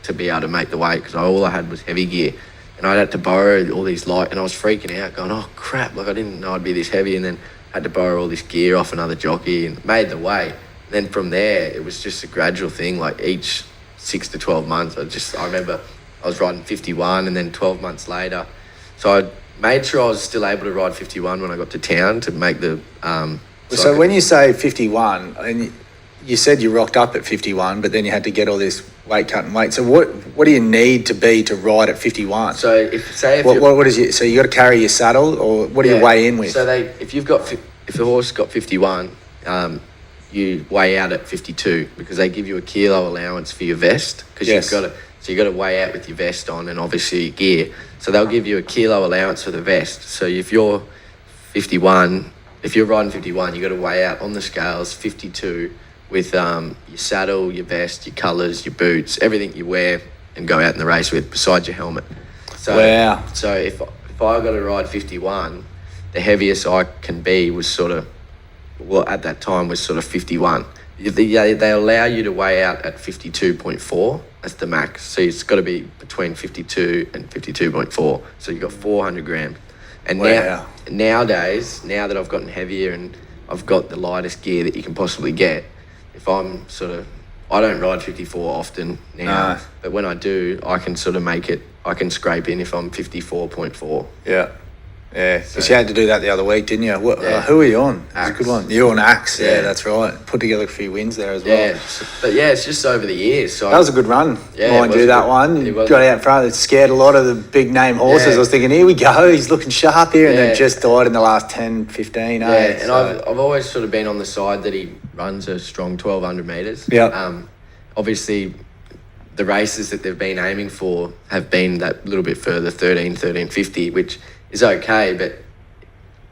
to be able to make the weight because all I had was heavy gear. And I had to borrow all these light, and I was freaking out, going, oh crap, like I didn't know I'd be this heavy, and then had to borrow all this gear off another jockey and made the weight. And then from there, it was just a gradual thing, like each 6 to 12 months, I remember I was riding 51, and then 12 months later. So I made sure I was still able to ride 51 when I got to town to make the... So when you say 51, and you said you rocked up at 51, but then you had to get all this weight cut and weight. So what do you need to be to ride at 51? So if what is it? So you got to carry your saddle, or what do you weigh in with? So if the horse got 51, you weigh out at 52 because they give you a kilo allowance for your vest because Yes. you've got to weigh out with your vest on and obviously your gear. So they'll give you a kilo allowance for the vest. So if you're 51, if you're riding 51, you got to weigh out on the scales 52 with your saddle, your vest, your colours, your boots, everything you wear and go out in the race with besides your helmet. So, Wow. So if I got to ride 51, the heaviest I can be was sort of, well, at that time was sort of 51. They allow you to weigh out at 52.4. That's the max. So it's got to be between 52 and 52.4. So you've got 400 grams. And nowadays, now that I've gotten heavier and I've got the lightest gear that you can possibly get, if I'm sort of, I don't ride 54 often now, but when I do, I can sort of make it, I can scrape in if I'm 54.4. Yeah. Yeah, because you had to do that the other week, didn't you? Who were you on? It was a good one. You were on Axe. Yeah, that's right. Put together a few wins there as well. Yeah, but it's just over the years. So that was a good run. Yeah, mind you, that one. Got out front. It scared a lot of the big name horses. I was thinking, here we go. He's looking sharp here, and then just died in the last 10, 15. Yeah, and I've always sort of been on the side that he runs a strong 1,200 metres. Yeah. Obviously, the races that they've been aiming for have been that little bit further, 1350, which is okay, but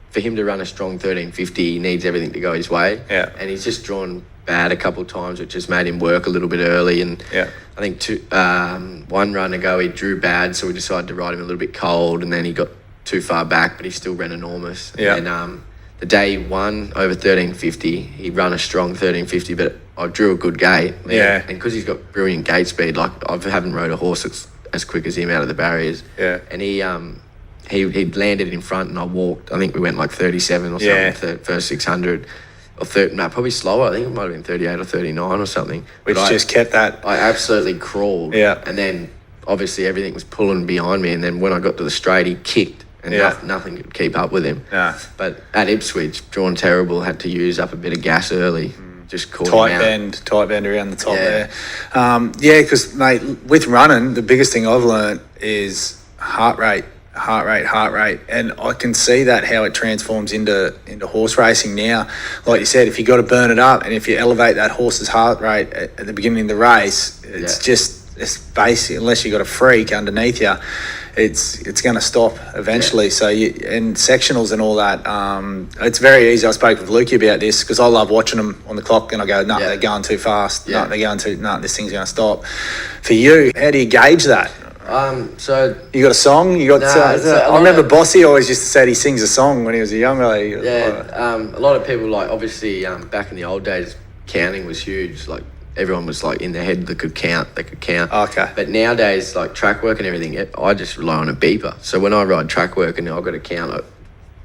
for him to run a strong 1350, he needs everything to go his way. Yeah. And he's just drawn bad a couple of times, which has made him work a little bit early. And I think one run ago he drew bad, so we decided to ride him a little bit cold, and then he got too far back, but he still ran enormous. Yeah. And the day he won over 1350, he ran a strong 1350, but I drew a good gate. Yeah. And because he's got brilliant gate speed, like I haven't rode a horse that's as quick as him out of the barriers. Yeah. And he landed in front and I walked. I think we went like 37 or something, first 600. Or probably slower. I think it might have been 38 or 39 or something. Which just kept that. I absolutely crawled. Yeah. And then obviously everything was pulling behind me. And then when I got to the straight, he kicked and nothing could keep up with him. Yeah. But at Ipswich, drawn terrible, had to use up a bit of gas early. Just caught tight bend around the top there. Because, mate, with running, the biggest thing I've learned is heart rate. And I can see that how it transforms into horse racing now. Like you said, if you got to burn it up and if you elevate that horse's heart rate at the beginning of the race, it's basic. Unless you got a freak underneath you, it's going to stop eventually. So and sectionals and all that, it's very easy. I spoke with Lukey about this because I love watching them on the clock and I go, they're going too fast. They're going too. This thing's going to stop. For you, how do you gauge that? So you got a song? You got? I remember Bossy always used to say he sings a song when he was a young guy. A lot of people obviously back in the old days, counting was huge. Like everyone was in their head that could count. They could count. Okay. But nowadays, track work and everything, I just rely on a beeper. So when I ride track work and I've got to count it,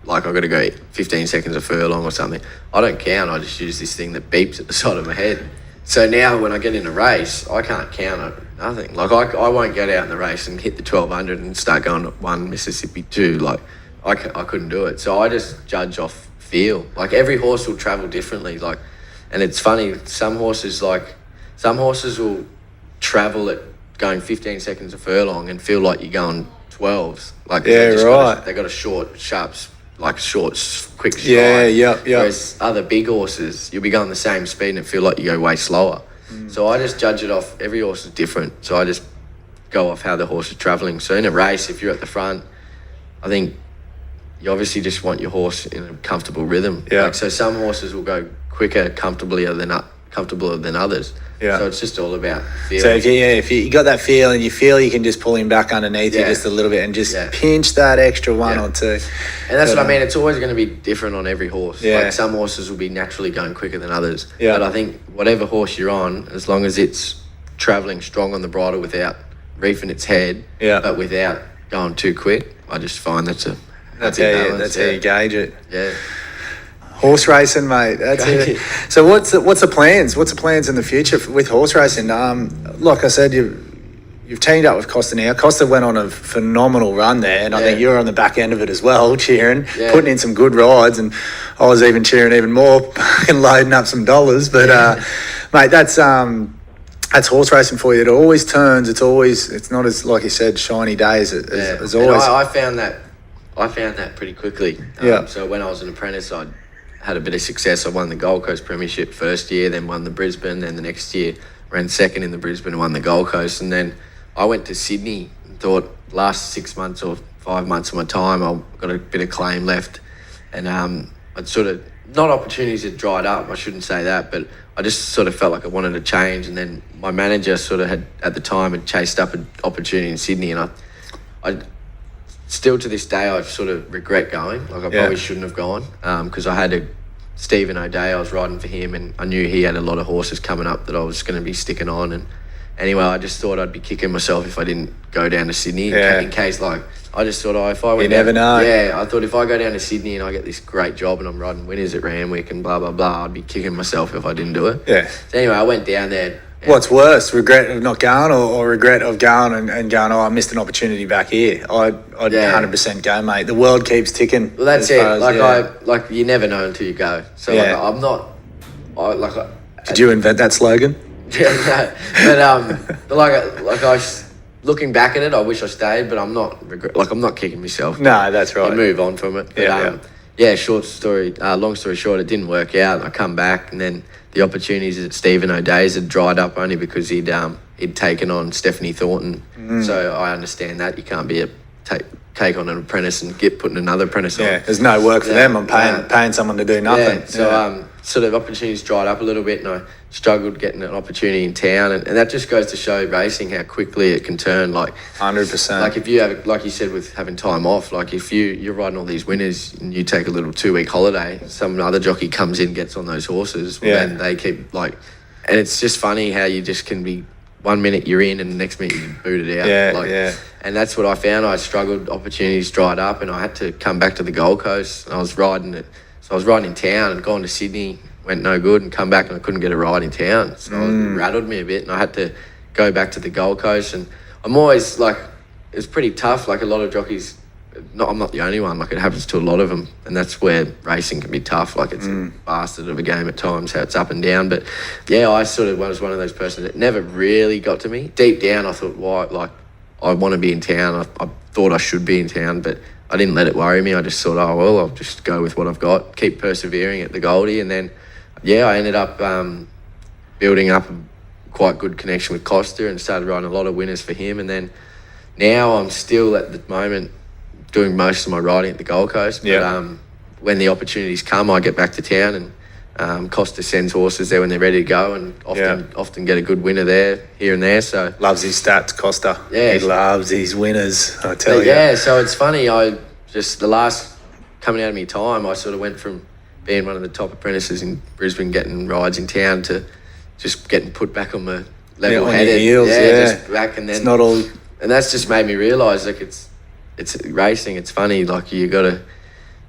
I've got to go 15 seconds a furlong or something, I don't count. I just use this thing that beeps at the side of my head. So now when I get in a race, I can't count it, nothing. I won't get out in the race and hit the 1200 and start going at 1 Mississippi 2. I couldn't do it. So I just judge off feel. Every horse will travel differently. And it's funny, some horses will travel at going 15 seconds a furlong and feel like you're going 12s. They got a short, sharp, quick stride. Whereas other big horses, you'll be going the same speed and feel like you go way slower. So I just judge it off. Every horse is different. So I just go off how the horse is travelling. So in a race, if you're at the front, I think you obviously just want your horse in a comfortable rhythm. Yeah. So some horses will go quicker, comfortabler than others. Yeah. So it's just all about feel. So if you got that feel and you feel you can just pull him back underneath you just a little bit and just pinch that extra one or two. And that's what I mean. It's always going to be different on every horse. Yeah. Some horses will be naturally going quicker than others. Yeah. But I think whatever horse you're on, as long as it's travelling strong on the bridle without reefing its head, but without going too quick, I just find that's how you gauge it. Yeah. Horse racing, mate. That's it. So what's the plans? What's the plans in the future with horse racing? Like I said, you've teamed up with Costa now. Costa went on a phenomenal run there, and I think you're on the back end of it as well, cheering, putting in some good rides, and I was even cheering even more and loading up some dollars. But mate, that's horse racing for you. It always turns. It's not as, like you said, shiny days as always. And I found that pretty quickly. So when I was an apprentice, had a bit of success. I won the Gold Coast Premiership first year, then won the Brisbane, then the next year ran second in the Brisbane and won the Gold Coast. And then I went to Sydney and thought last 6 months or 5 months of my time, I've got a bit of claim left. And I'd sort of, not opportunities had dried up, I shouldn't say that, but I just sort of felt like I wanted to change. And then my manager sort of had, at the time, had chased up an opportunity in Sydney, and I still to this day, I sort of regret going. Like, I probably shouldn't have gone, because I had Stephen O'Day, I was riding for him, and I knew he had a lot of horses coming up that I was going to be sticking on. And anyway, I just thought I'd be kicking myself if I didn't go down to Sydney in case, like, I just thought, if I went you never know. Yeah, I thought if I go down to Sydney and I get this great job and I'm riding winners at Randwick and blah, blah, blah, I'd be kicking myself if I didn't do it. Yeah. So anyway, I went down there. What's worse, regret of not going or regret of going and going, I missed an opportunity back here? I'd 100% go, mate. The world keeps ticking. Well, that's it. Like, you never know until you go. So like, I'm not... Did you invent that slogan? Yeah, no. But looking back at it, I wish I stayed, but I'm not I'm not kicking myself. No, that's right. I move on from it. But, long story short, it didn't work out. I come back, and then the opportunities at Stephen O'Day's had dried up only because he'd taken on Stephanie Thornton. So I understand that you can't be take on an apprentice and putting another apprentice on. Yeah, there's no work for them. I'm paying someone to do nothing. Yeah, so sort of opportunities dried up a little bit, and I struggled getting an opportunity in town, and that just goes to show racing how quickly it can turn. Like 100%. Like if you have, like you said, with having time off, like if you're riding all these winners and you take a little 2-week holiday, some other jockey comes in, gets on those horses, and they keep and it's just funny how you just can be 1 minute you're in and the next minute you're booted out. And that's what I found. I struggled, opportunities dried up, and I had to come back to the Gold Coast. And I was riding in town and gone to Sydney, went no good, and come back and I couldn't get a ride in town. So it rattled me a bit, and I had to go back to the Gold Coast. And I'm always like, it's pretty tough. Like a lot of jockeys, I'm not the only one. Like it happens to a lot of them, and that's where racing can be tough. Like it's a bastard of a game at times, how it's up and down. But yeah, I sort of was one of those persons that never really got to me. Deep down, I thought, why? Like I want to be in town. I thought I should be in town, but I didn't let it worry me. I just thought, I'll just go with what I've got, keep persevering at the Goldie, and then I ended up building up a quite good connection with Costa and started riding a lot of winners for him. And then now I'm still at the moment doing most of my riding at the Gold Coast. But when the opportunities come, I get back to town, and Costa sends horses there when they're ready to go, and often get a good winner there, here and there. So loves his stats, Costa. Yeah, he loves his winners, I tell you. Yeah, so it's funny. The last coming out of my time, I sort of went from being one of the top apprentices in Brisbane, getting rides in town, to just getting put back on my level-headed. Just back, and then it's not all. And that's just made me realise, like it's racing. It's funny. Like you got to,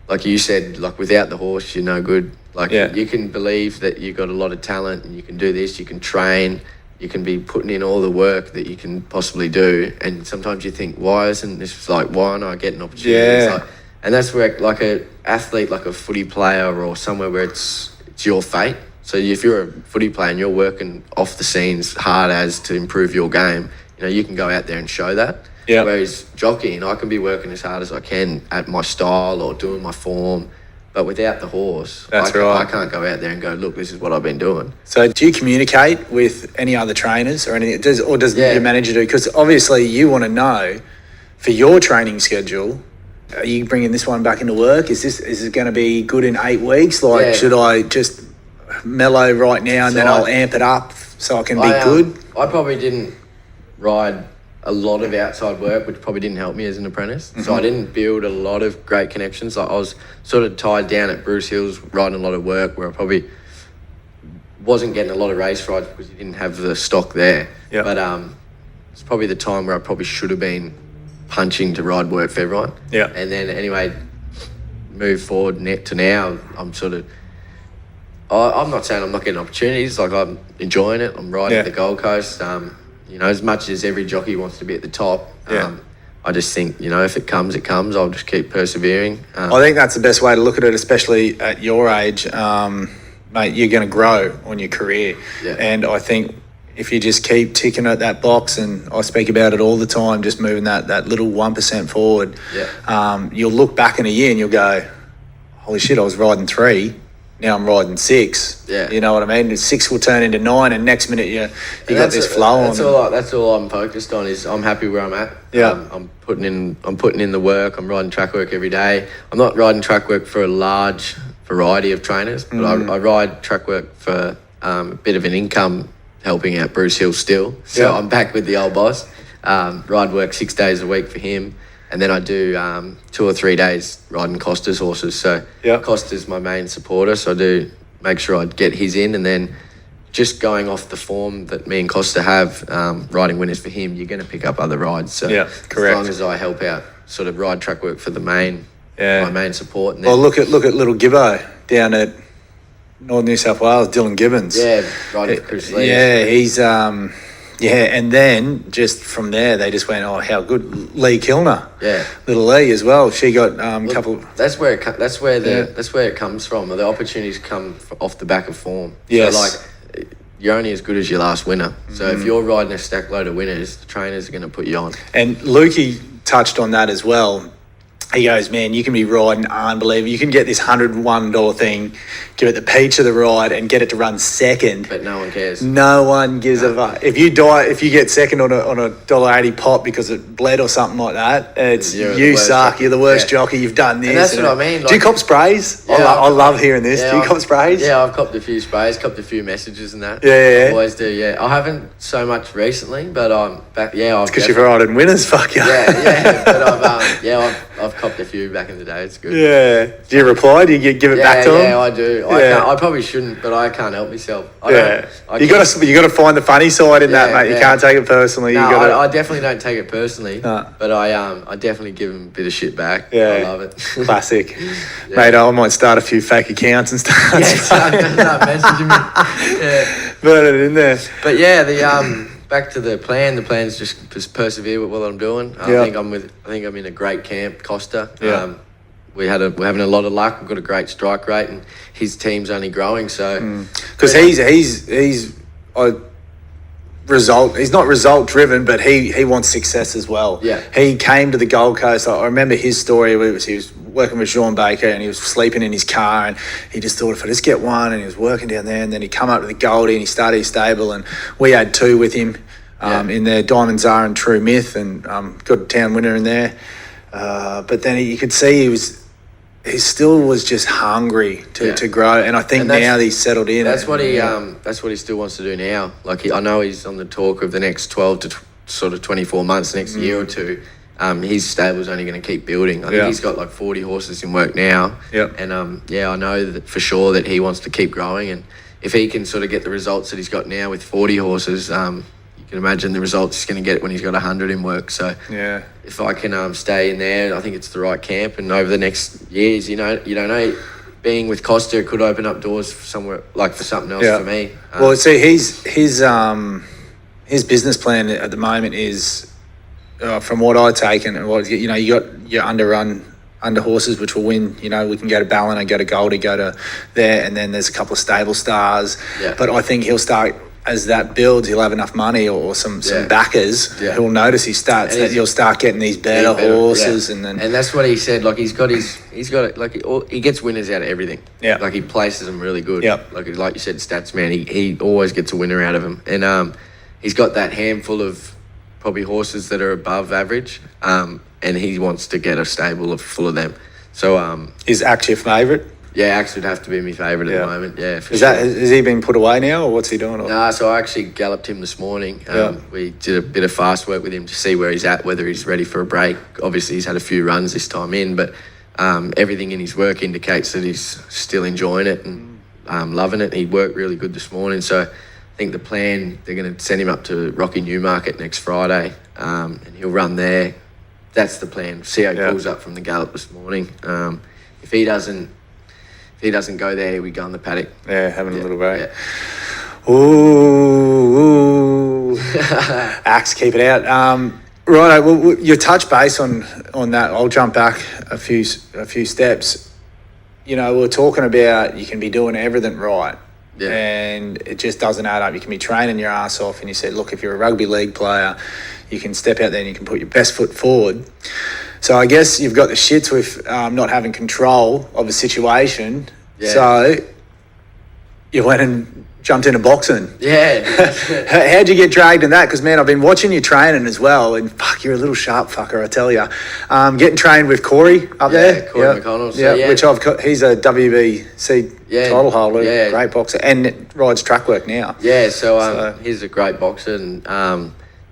like you said, like without the horse, you're no good. Like you can believe that you've got a lot of talent and you can do this. You can train. You can be putting in all the work that you can possibly do. And sometimes you think, why isn't this why aren't I getting opportunities? And that's where, like a athlete, like a footy player or somewhere where it's your fate. So if you're a footy player and you're working off the scenes hard as to improve your game, you can go out there and show that. Yeah. Whereas jockeying, I can be working as hard as I can at my style or doing my form, but without the horse, I can't go out there and go, look, this is what I've been doing. So do you communicate with any other trainers or anything? Does your manager do? Because obviously you want to know for your training schedule, are you bringing this one back into work? Is it going to be good in 8 weeks? Should I just mellow right now and then I'll amp it up so I can be good? I probably didn't ride a lot of outside work, which probably didn't help me as an apprentice. So I didn't build a lot of great connections. Like I was sort of tied down at Bruce Hills, riding a lot of work where I probably wasn't getting a lot of race rides because you didn't have the stock there. Yep. But it's probably the time where I probably should have been punching to ride work for everyone. Yeah. And then anyway, move forward to now, I'm sort of, I'm not saying I'm not getting opportunities. Like I'm enjoying it. I'm riding at the Gold Coast. As much as every jockey wants to be at the top, I just think, if it comes, it comes. I'll just keep persevering. I think that's the best way to look at it, especially at your age. Mate, you're going to grow on your career. Yeah. And I think if you just keep ticking at that box, and I speak about it all the time, just moving that little 1% forward, you'll look back in a year and you'll go, holy shit, I was riding 3. now I'm riding 6. Yeah. You know what I mean? 6 will turn into 9, and next minute you got this flow on. That's all I'm focused on. Is I'm happy where I'm at. Yeah. I'm putting in the work. I'm riding track work every day. I'm not riding track work for a large variety of trainers, but I ride track work for a bit of an income, helping out Bruce Hill still. So I'm back with the old boss. Ride work 6 days a week for him. And then I do 2 or 3 days riding Costa's horses. So Costa's my main supporter, so I do make sure I get his in. And then just going off the form that me and Costa have, riding winners for him, you're going to pick up other rides. So correct. As long as I help out, sort of ride track work for the my main support. And then, look at little Gibbo down at North New South Wales, Dylan Gibbons. Yeah, riding for Chris Lee. Yeah, he's and then just from there they just went, oh, how good. Lee Kilner. Yeah. Little Lee as well. She got a couple. That's where it comes from. The opportunities come off the back of form. Yes. So like, you're only as good as your last winner. So if you're riding a stack load of winners, the trainers are going to put you on. And Lukey touched on that as well. He goes, man, you can be riding unbelievable. You can get this $101 thing, give it the peach of the ride, and get it to run second. But no one cares. No one gives a fuck. If you get second on a $1.80 pop because it bled or something like that, it's you suck. Jockey. You're the worst jockey. You've done this. And that's what I mean. Like, do you cop sprays? Yeah, I love hearing this. Do you cop sprays? Yeah, I've copped a few sprays, copped a few messages and that. Yeah. I always do. Yeah, I haven't so much recently, but I'm back. Yeah, it's because you're riding winners. Fuck you. Yeah. But I've copped a few back in the day. It's good. Yeah. Do you reply? Do you give it back to them? Yeah, I do. I probably shouldn't, but I can't help myself. You got to find the funny side in that, mate. You can't take it personally. No, I definitely don't take it personally. But I definitely give them a bit of shit back. Yeah. I love it. Classic. Mate, I might start a few fake accounts and stuff. Start messaging me. Yeah. Burn it in there. But yeah, back to the plan. The plan is just persevere with what I'm doing. I think I'm in a great camp, Costa. Yeah. We're having a lot of luck. We've got a great strike rate, and his team's only growing. So because he's not result driven, but he wants success as well. Yeah. He came to the Gold Coast. I remember his story. He was working with Sean Baker, and he was sleeping in his car, and he just thought, if I just get one, and he was working down there, and then he come up to the Goldie, and he started his stable, and we had 2 with him in there, Diamond Czar and True Myth, and got a town winner in there. But then you could see he still was just hungry to grow, and I think now he's settled in. That's what he still wants to do now. Like I know he's on the talk of the next 12 to sort of 24 months, next year or two. His stable's only going to keep building. I think he's got like 40 horses in work now. Yeah. And I know that for sure that he wants to keep growing, and if he can sort of get the results that he's got now with 40 horses, you can imagine the results he's going to get when he's got 100 in work. So if I can stay in there, I think it's the right camp. And over the next years, you don't know, being with Costa could open up doors for somewhere, like for something else for me. Well, see, his business plan at the moment is, from what I take, and you got your under horses which will win. We can go to Ballina, go to Goldie, go to there, and then there's a couple of stable stars. Yeah. But I think he'll start, as that builds, he'll have enough money or some backers who will notice his stats, that you'll start getting these better horses, and that's what he said. Like he gets winners out of everything. Yeah, like he places them really good. Yeah, like you said, stats man. He always gets a winner out of them, and he's got that handful of probably horses that are above average, and he wants to get a stable full of them. So is Axe your favourite? Yeah, Axe would have to be my favourite at the moment. Yeah, has he been put away now, or what's he doing? Nah, so I actually galloped him this morning. We did a bit of fast work with him to see where he's at, whether he's ready for a break. Obviously, he's had a few runs this time in, but everything in his work indicates that he's still enjoying it and loving it. He worked really good this morning, so I think the plan, they're going to send him up to Rocky Newmarket next Friday, and he'll run there. That's the plan. See how he pulls up from the gallop this morning. If he doesn't go there, we go on the paddock. Yeah, having a little break. Yeah. Ooh. Axe, keep it out. Right, well, you touch base on that. I'll jump back a few steps. We're talking about you can be doing everything right. Yeah. And it just doesn't add up. You can be training your ass off, and you said, look, if you're a rugby league player, you can step out there and you can put your best foot forward. So I guess you've got the shits with not having control of a situation. Yeah. So you went and jumped into boxing. Yeah. How'd you get dragged in that? Because, man, I've been watching you training as well, and fuck, you're a little sharp fucker, I tell you. Getting trained with Corey up there. Corey McConnell. So, which he's a WBC title holder, great boxer, and rides track work now. Yeah, so he's a great boxer, and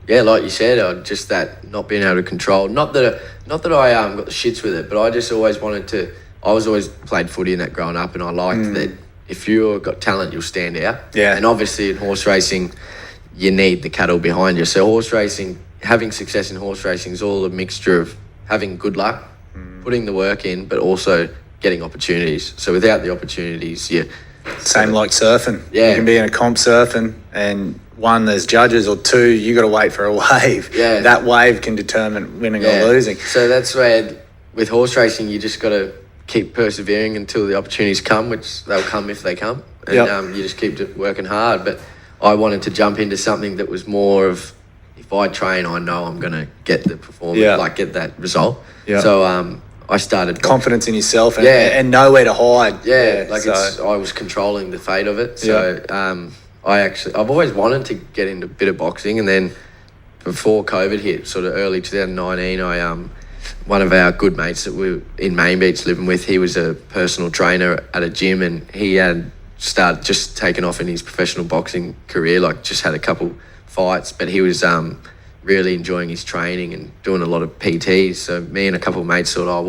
like you said, just that not being able to control. Not that I got the shits with it, but I just always wanted to. I was always played footy and that growing up, and I liked that. If you've got talent, you'll stand out. Yeah. And obviously in horse racing, you need the cattle behind you. So horse racing, having success in horse racing is all a mixture of having good luck, putting the work in, but also getting opportunities. So without the opportunities, Same like surfing. Yeah. You can be in a comp surfing and one, there's judges, or two, you got to wait for a wave. Yeah. That wave can determine winning or losing. So that's where with horse racing, you just got to keep persevering until the opportunities come, which they'll come if they come, and you just keep working hard. But I wanted to jump into something that was more of, if I train, I know I'm going to get the performance, get that result. Yeah. So I started confidence in yourself and nowhere to hide. I was controlling the fate of it. So I've always wanted to get into a bit of boxing, and then before COVID hit, sort of early 2019, one of our good mates that we were in Main Beach living with, he was a personal trainer at a gym, and he had started just taken off in his professional boxing career, like just had a couple fights, but he was really enjoying his training and doing a lot of PTs. So me and a couple of mates thought,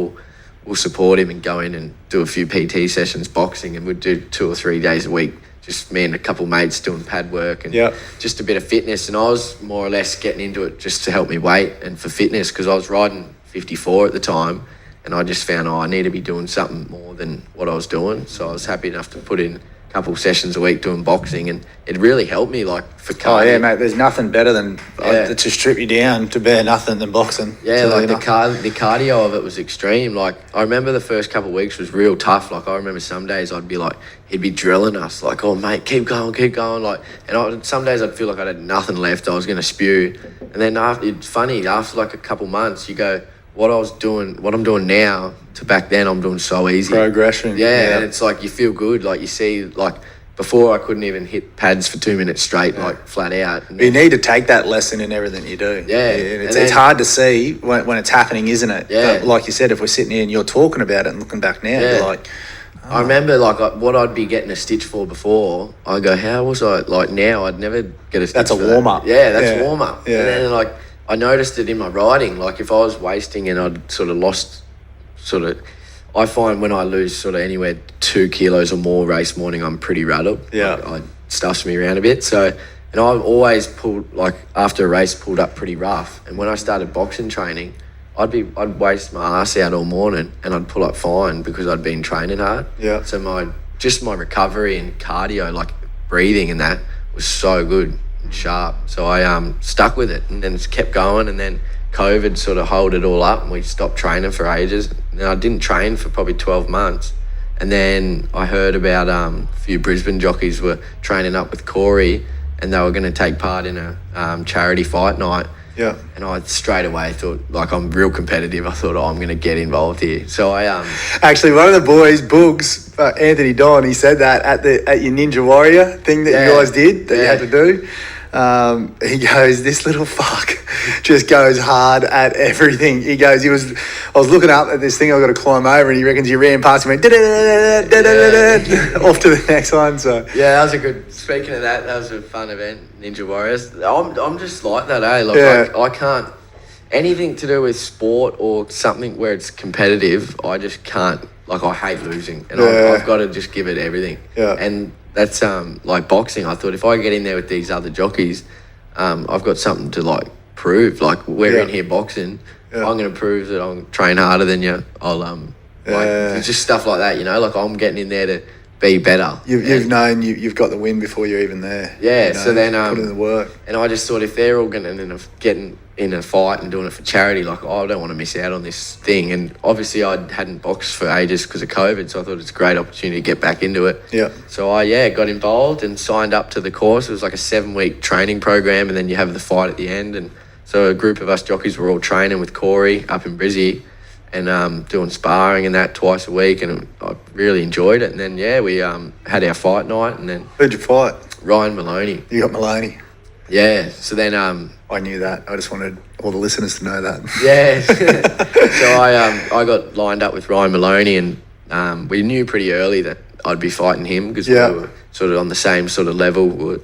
we'll support him and go in and do a few PT sessions boxing, and we'd do 2 or 3 days a week, just me and a couple of mates doing pad work and just a bit of fitness. And I was more or less getting into it just to help me weight and for fitness, because I was riding 54 at the time, and I just found I need to be doing something more than what I was doing. So I was happy enough to put in a couple of sessions a week doing boxing, and it really helped me, like, for cardio. Oh yeah, mate, there's nothing better than to strip you down to bear nothing than boxing. Yeah, like the cardio of it was extreme. Like, I remember the first couple of weeks was real tough. Like, I remember some days I'd be like, he'd be drilling us, like, oh mate, keep going, like, and some days I'd feel like I had nothing left, I was going to spew. And then it's funny, after like a couple months, you go, what I'm doing now to back then, I'm doing so easy. Progression. Yeah, and it's like you feel good. Like, you see, like, before I couldn't even hit pads for 2 minutes straight, like, flat out. And you need to take that lesson in everything you do. Yeah. It's hard to see when it's happening, isn't it? Yeah. But like you said, if we're sitting here and you're talking about it and looking back now, you're like... Oh. I remember, like, what I'd be getting a stitch for before, I go, how was I... Like, now I'd never get a stitch for a warm-up. Yeah, that's warm-up. Yeah. And then, like... I noticed it in my riding. Like, if I was wasting and I'd sort of lost, I find when I lose sort of anywhere 2 kilos or more race morning, I'm pretty rattled. Yeah. Like, it stuffs me around a bit. So, and I've always pulled, like, after a race, pulled up pretty rough. And when I started boxing training, I'd waste my ass out all morning and I'd pull up fine because I'd been training hard. Yeah. So my recovery and cardio, like breathing and that, was so good. Sharp. So I stuck with it, and then it's kept going, and then COVID sort of held it all up and we stopped training for ages. And I didn't train for probably 12 months, and then I heard about a few Brisbane jockeys were training up with Corey, and they were going to take part in a charity fight night. Yeah. And I straight away thought, like, I'm real competitive. I thought, I'm going to get involved here. So I actually, one of the boys, Boogs, Anthony Don, he said that at your Ninja Warrior thing that you guys did that you had to do. He goes, this little fuck just goes hard at everything. He goes, I was looking up at this thing I've got to climb over, and he reckons he ran past me, off to the next one. So yeah, that was a good. Speaking of that was a fun event, Ninja Warriors. I'm just like that, eh? Like, I can't, anything to do with sport or something where it's competitive, I just can't. Like, I hate losing, and I've got to just give it everything. Yeah. And that's like boxing. I thought, if I get in there with these other jockeys, I've got something to, like, prove. Like, we're in here boxing. Yeah. I'm going to prove that I'll train harder than you. I'll like, it's just stuff like that, you know. Like, I'm getting in there to be better. You've known you've got the win before you're even there. Yeah. You know, so then put in the work. And I just thought, if they're all getting in a fight and doing it for charity, like, I don't want to miss out on this thing. And obviously I hadn't boxed for ages because of COVID, so I thought it's a great opportunity to get back into it. Yeah. So I got involved and signed up to the course. It was like a 7-week training program, and then you have the fight at the end. And so a group of us jockeys were all training with Corey up in Brizzy, and doing sparring and that twice a week, and I really enjoyed it. And then we had our fight night, and then who'd you fight? Ryan Maloney. You got Maloney. Yeah. So then I knew that. I just wanted all the listeners to know that. Yeah. So I got lined up with Ryan Maloney, and we knew pretty early that I'd be fighting him because we were sort of on the same sort of level.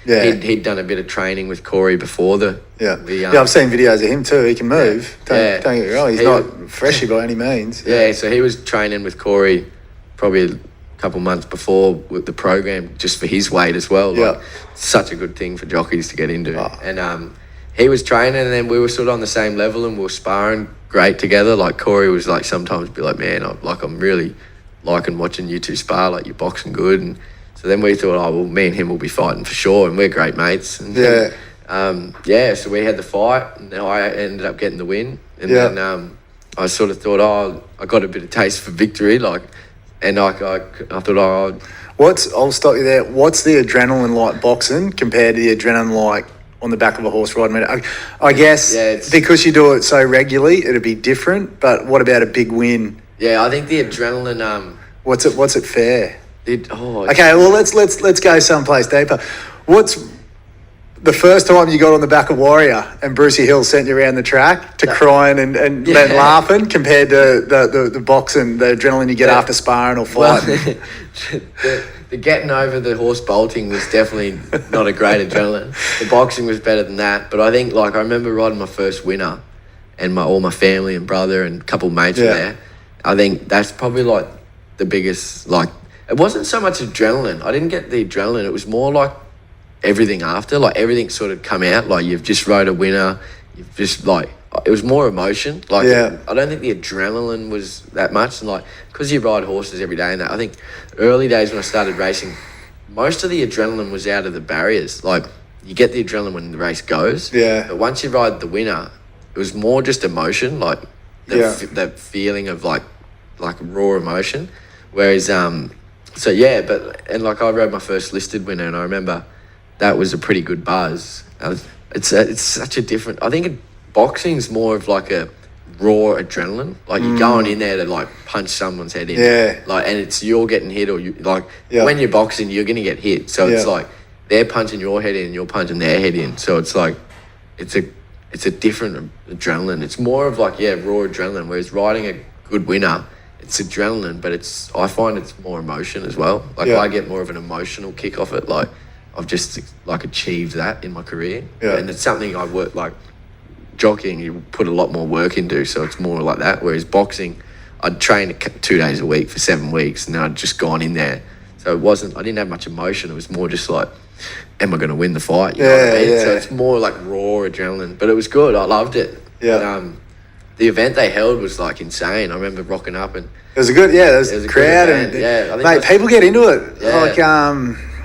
He'd done a bit of training with Corey before I've seen videos of him too. He can move. Don't get me wrong. He's not freshy by any means. Yeah, so he was training with Corey probably a couple months before with the program just for his weight as well. Such a good thing for jockeys to get into. And he was training, and then we were sort of on the same level, and we were sparring great together. Like Corey was like sometimes be like, man, I'm really liking watching you two spar. Like you're boxing good. And so then we thought, me and him will be fighting for sure, and we're great mates. And so we had the fight, and I ended up getting the win. And then I sort of thought, I got a bit of taste for victory, and I thought, I'll stop you there. What's the adrenaline like boxing compared to the adrenaline like on the back of a horse riding? I guess because you do it so regularly, it'd be different. But what about a big win? Yeah, I think the adrenaline. What's it fair? Okay, well let's go someplace deeper. What's the first time you got on the back of Warrior and Brucey Hill sent you around the track to crying and then laughing compared to the boxing, the adrenaline you get after sparring or fighting? Well, the getting over the horse bolting was definitely not a great adrenaline. The boxing was better than that, but I think I remember riding my first winner, and all my family and brother and a couple of mates were there. I think that's probably the biggest It wasn't so much adrenaline. I didn't get the adrenaline. It was more like everything after. Everything sort of come out. You've just rode a winner. You've just it was more emotion. I don't think the adrenaline was that much. And because you ride horses every day and that, I think early days when I started racing, most of the adrenaline was out of the barriers. You get the adrenaline when the race goes. Yeah. But once you ride the winner, it was more just emotion. The feeling of raw emotion. Whereas I rode my first listed winner, and I remember that was a pretty good buzz. It's such a different. I think boxing's more of a raw adrenaline. You're going in there to punch someone's head in. Yeah. And you're getting hit, or when you're boxing, you're gonna get hit. So it's they're punching your head in, and you're punching their head in. So it's it's a different adrenaline. It's more of raw adrenaline. Whereas riding a good winner, it's adrenaline, but I find it's more emotion as well. I get more of an emotional kick off it. I've just achieved that in my career, and it's something I work jockeying. You put a lot more work into, so it's more like that. Whereas boxing, I'd train 2 days a week for 7 weeks, and then I'd just gone in there. So I didn't have much emotion. It was more just am I going to win the fight? You know what I mean? So it's more raw adrenaline, but it was good. I loved it. Yeah. But, the event they held was insane. I remember rocking up, and it was a good, there was a crowd, and mate, people get into it.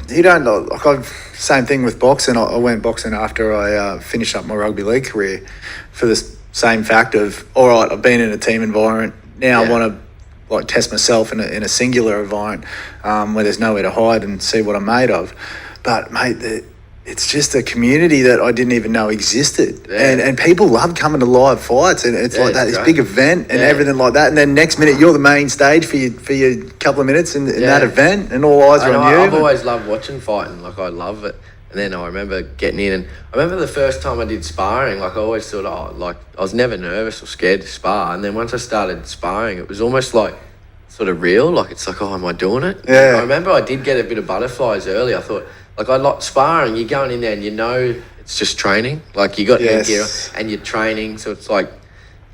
You don't same thing with boxing. I went boxing after I finished up my rugby league career for the same fact of, all right, I've been in a team environment. Now I want to test myself in a singular environment where there's nowhere to hide and see what I'm made of. But mate, it's just a community that I didn't even know existed. Yeah. And people love coming to live fights, and it's this big event and everything like that. And then next minute you're the main stage for your couple of minutes in that event, and all eyes are on you. I've always loved watching fighting. I love it. And then I remember getting in, and I remember the first time I did sparring, I always thought, I was never nervous or scared to spar. And then once I started sparring, it was almost sort of real. Am I doing it? Yeah. And I remember I did get a bit of butterflies early. I thought, I like sparring. You're going in there and it's just training. You got your gear and you're training. So it's me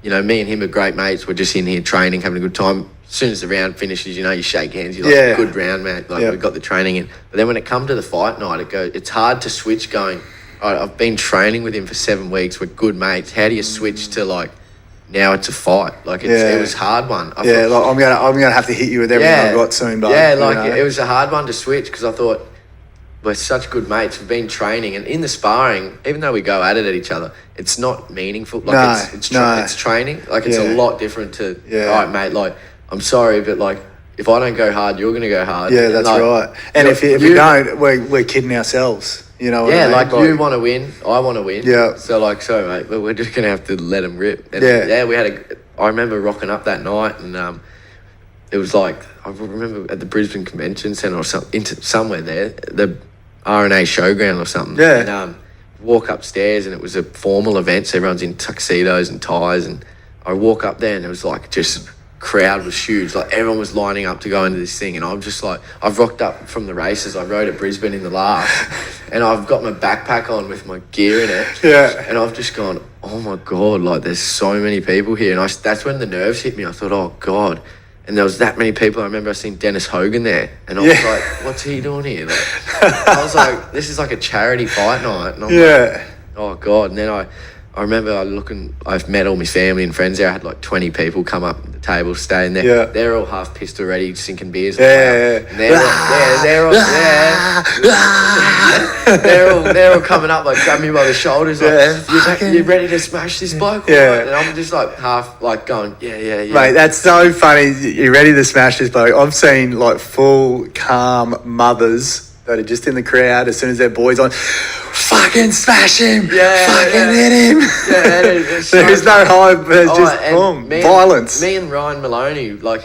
and him are great mates. We're just in here training, having a good time. As soon as the round finishes, you shake hands. You're good round, man. We got the training in. But then when it comes to the fight night, it's hard to switch going, all right, I've been training with him for 7 weeks. We're good mates. How do you switch to now it's a fight? It was a hard one. I'm gonna have to hit you with everything I've got soon. But it was a hard one to switch because I thought, we're such good mates. We've been training, and in the sparring, even though we go at it at each other, it's not meaningful. It's training. It's a lot different to, all right, mate, I'm sorry, but if I don't go hard, you're going to go hard. Yeah, that's right. And if you don't, we're kidding ourselves. You know what I mean? You want to win, I want to win. Yeah. So sorry, mate, but we're just going to have to let them rip. And we had I remember rocking up that night, and it was like, I remember at the Brisbane Convention Centre or something, somewhere there, the R&A Showground or something. Yeah. And walk upstairs, and it was a formal event, so everyone's in tuxedos and ties, and I walk up there, and it was like just crowd was huge. Like everyone was lining up to go into this thing, and I'm just like, I've rocked up from the races. I rode at Brisbane in the last, and I've got my backpack on with my gear in it. Yeah. And I've just gone, oh my God, like there's so many people here. And that's when the nerves hit me. I thought, oh God. And there was that many people. I remember I seen Dennis Hogan there, and I was like, what's he doing here? Like, I was like, this is like a charity fight night. And I'm like, oh God. And then I remember I've met all my family and friends there. I had like 20 people come up at the table, staying there. Yeah. They're all half pissed already, sinking beers. Yeah. And they're all coming up, like, grab me by the shoulders, like, you ready to smash this bloke? Yeah. And I'm just like half like going, yeah. Mate, that's so funny. You're ready to smash this bloke. I've seen like full calm mothers that are just in the crowd as soon as their boy's on, fucking smash him, hit him. There's no hype, there's just violence. Me and Ryan Maloney, like,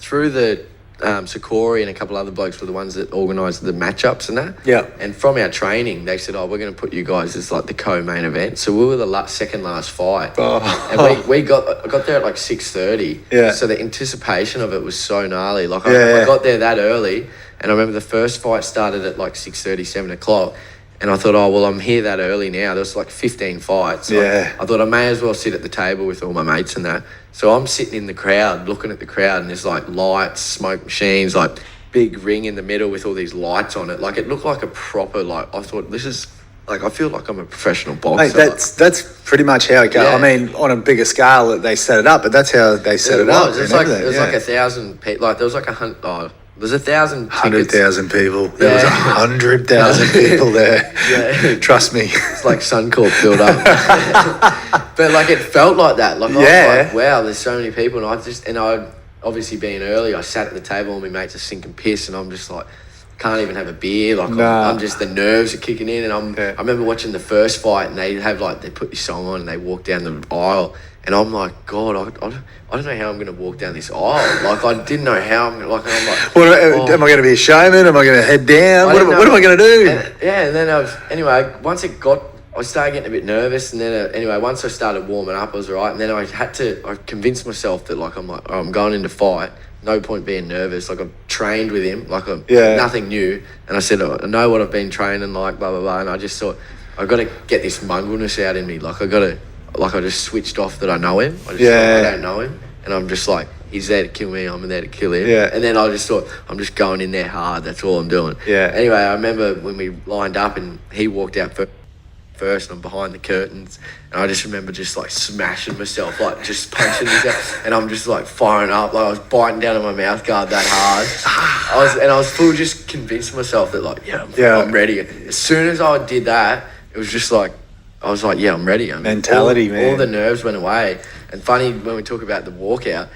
through the Sakori and a couple other blokes were the ones that organised the matchups and that. Yeah. And from our training, they said, we're going to put you guys as like the co-main event. So we were the second last fight. Oh. And I got there at like 6:30. Yeah. So the anticipation of it was so gnarly. Like I got there that early, and I remember the first fight started at like 6:30, 7 o'clock. And I thought, I'm here that early now. There was like 15 fights. Yeah. I thought I may as well sit at the table with all my mates and that. So I'm sitting in the crowd, looking at the crowd, and there's like lights, smoke machines, like big ring in the middle with all these lights on it. Like it looked like a proper, like, I thought, this is, like, I feel like I'm a professional boxer. Mate, that's pretty much how it goes. Yeah. I mean, on a bigger scale, they set it up, but that's how they set it up. It was like 1,000 people. Like there was like 100. There's 1,000 100,000 people. There was 100,000 people there. Yeah. Trust me. It's like Suncorp filled up. But like it felt like that. Like I was like, wow, there's so many people, and I obviously being early, I sat at the table and my mates are sinking piss, and I'm just like, can't even have a beer. Like I'm just, the nerves are kicking in, and I remember watching the first fight, and they put this song on and they walk down the aisle. And I'm like, God, I don't know how I'm going to walk down this aisle. Like, I didn't know how I'm going to, like, and I'm like... Am I going to be a showman? Am I going to head down? What am I going to do? And then once I started getting a bit nervous, and then, once I started warming up, I was all right. And then I convinced myself that, like, I'm going into fight. No point being nervous. Like, I've trained with him. Like, nothing new. And I said, I know what I've been training, like, blah, blah, blah. And I just thought, I've got to get this mongrelness out in me. Like, I just switched off that I know him. I don't know him. And I'm just like, he's there to kill me, I'm there to kill him. Yeah. And then I just thought, I'm just going in there hard, that's all I'm doing. Yeah. Anyway, I remember when we lined up and he walked out first and I'm behind the curtains, and I just remember just like smashing myself, like just punching myself, and I'm just like firing up, like I was biting down on my mouth guard that hard. I was full just convinced myself that like, I'm ready. As soon as I did that, it was just like, I was like, I'm ready. Mentality, man. All the nerves went away. And funny, when we talk about the walkout,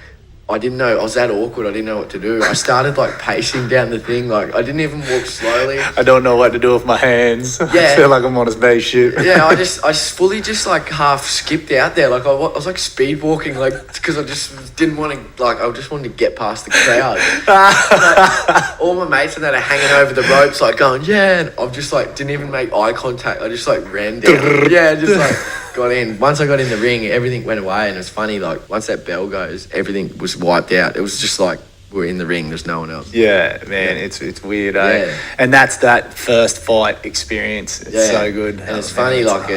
I didn't know, I was that awkward, I didn't know what to do. I started like pacing down the thing, like I didn't even walk slowly. I don't know what to do with my hands. I feel like I'm on a spaceship. I fully just like half skipped out there. Like I was like speed walking, like, because I just didn't want to, like, I just wanted to get past the crowd. Like, all my mates and that are hanging over the ropes, like going, and I just like didn't even make eye contact. I just like ran down. Just like got in. Once I got in the ring, everything went away, and it's funny, like once that bell goes, everything was wiped out. It was just like we're in the ring, there's no one else. Yeah, man, it's weird, eh? Yeah. And that's that first fight experience. It's so good. And it's funny, like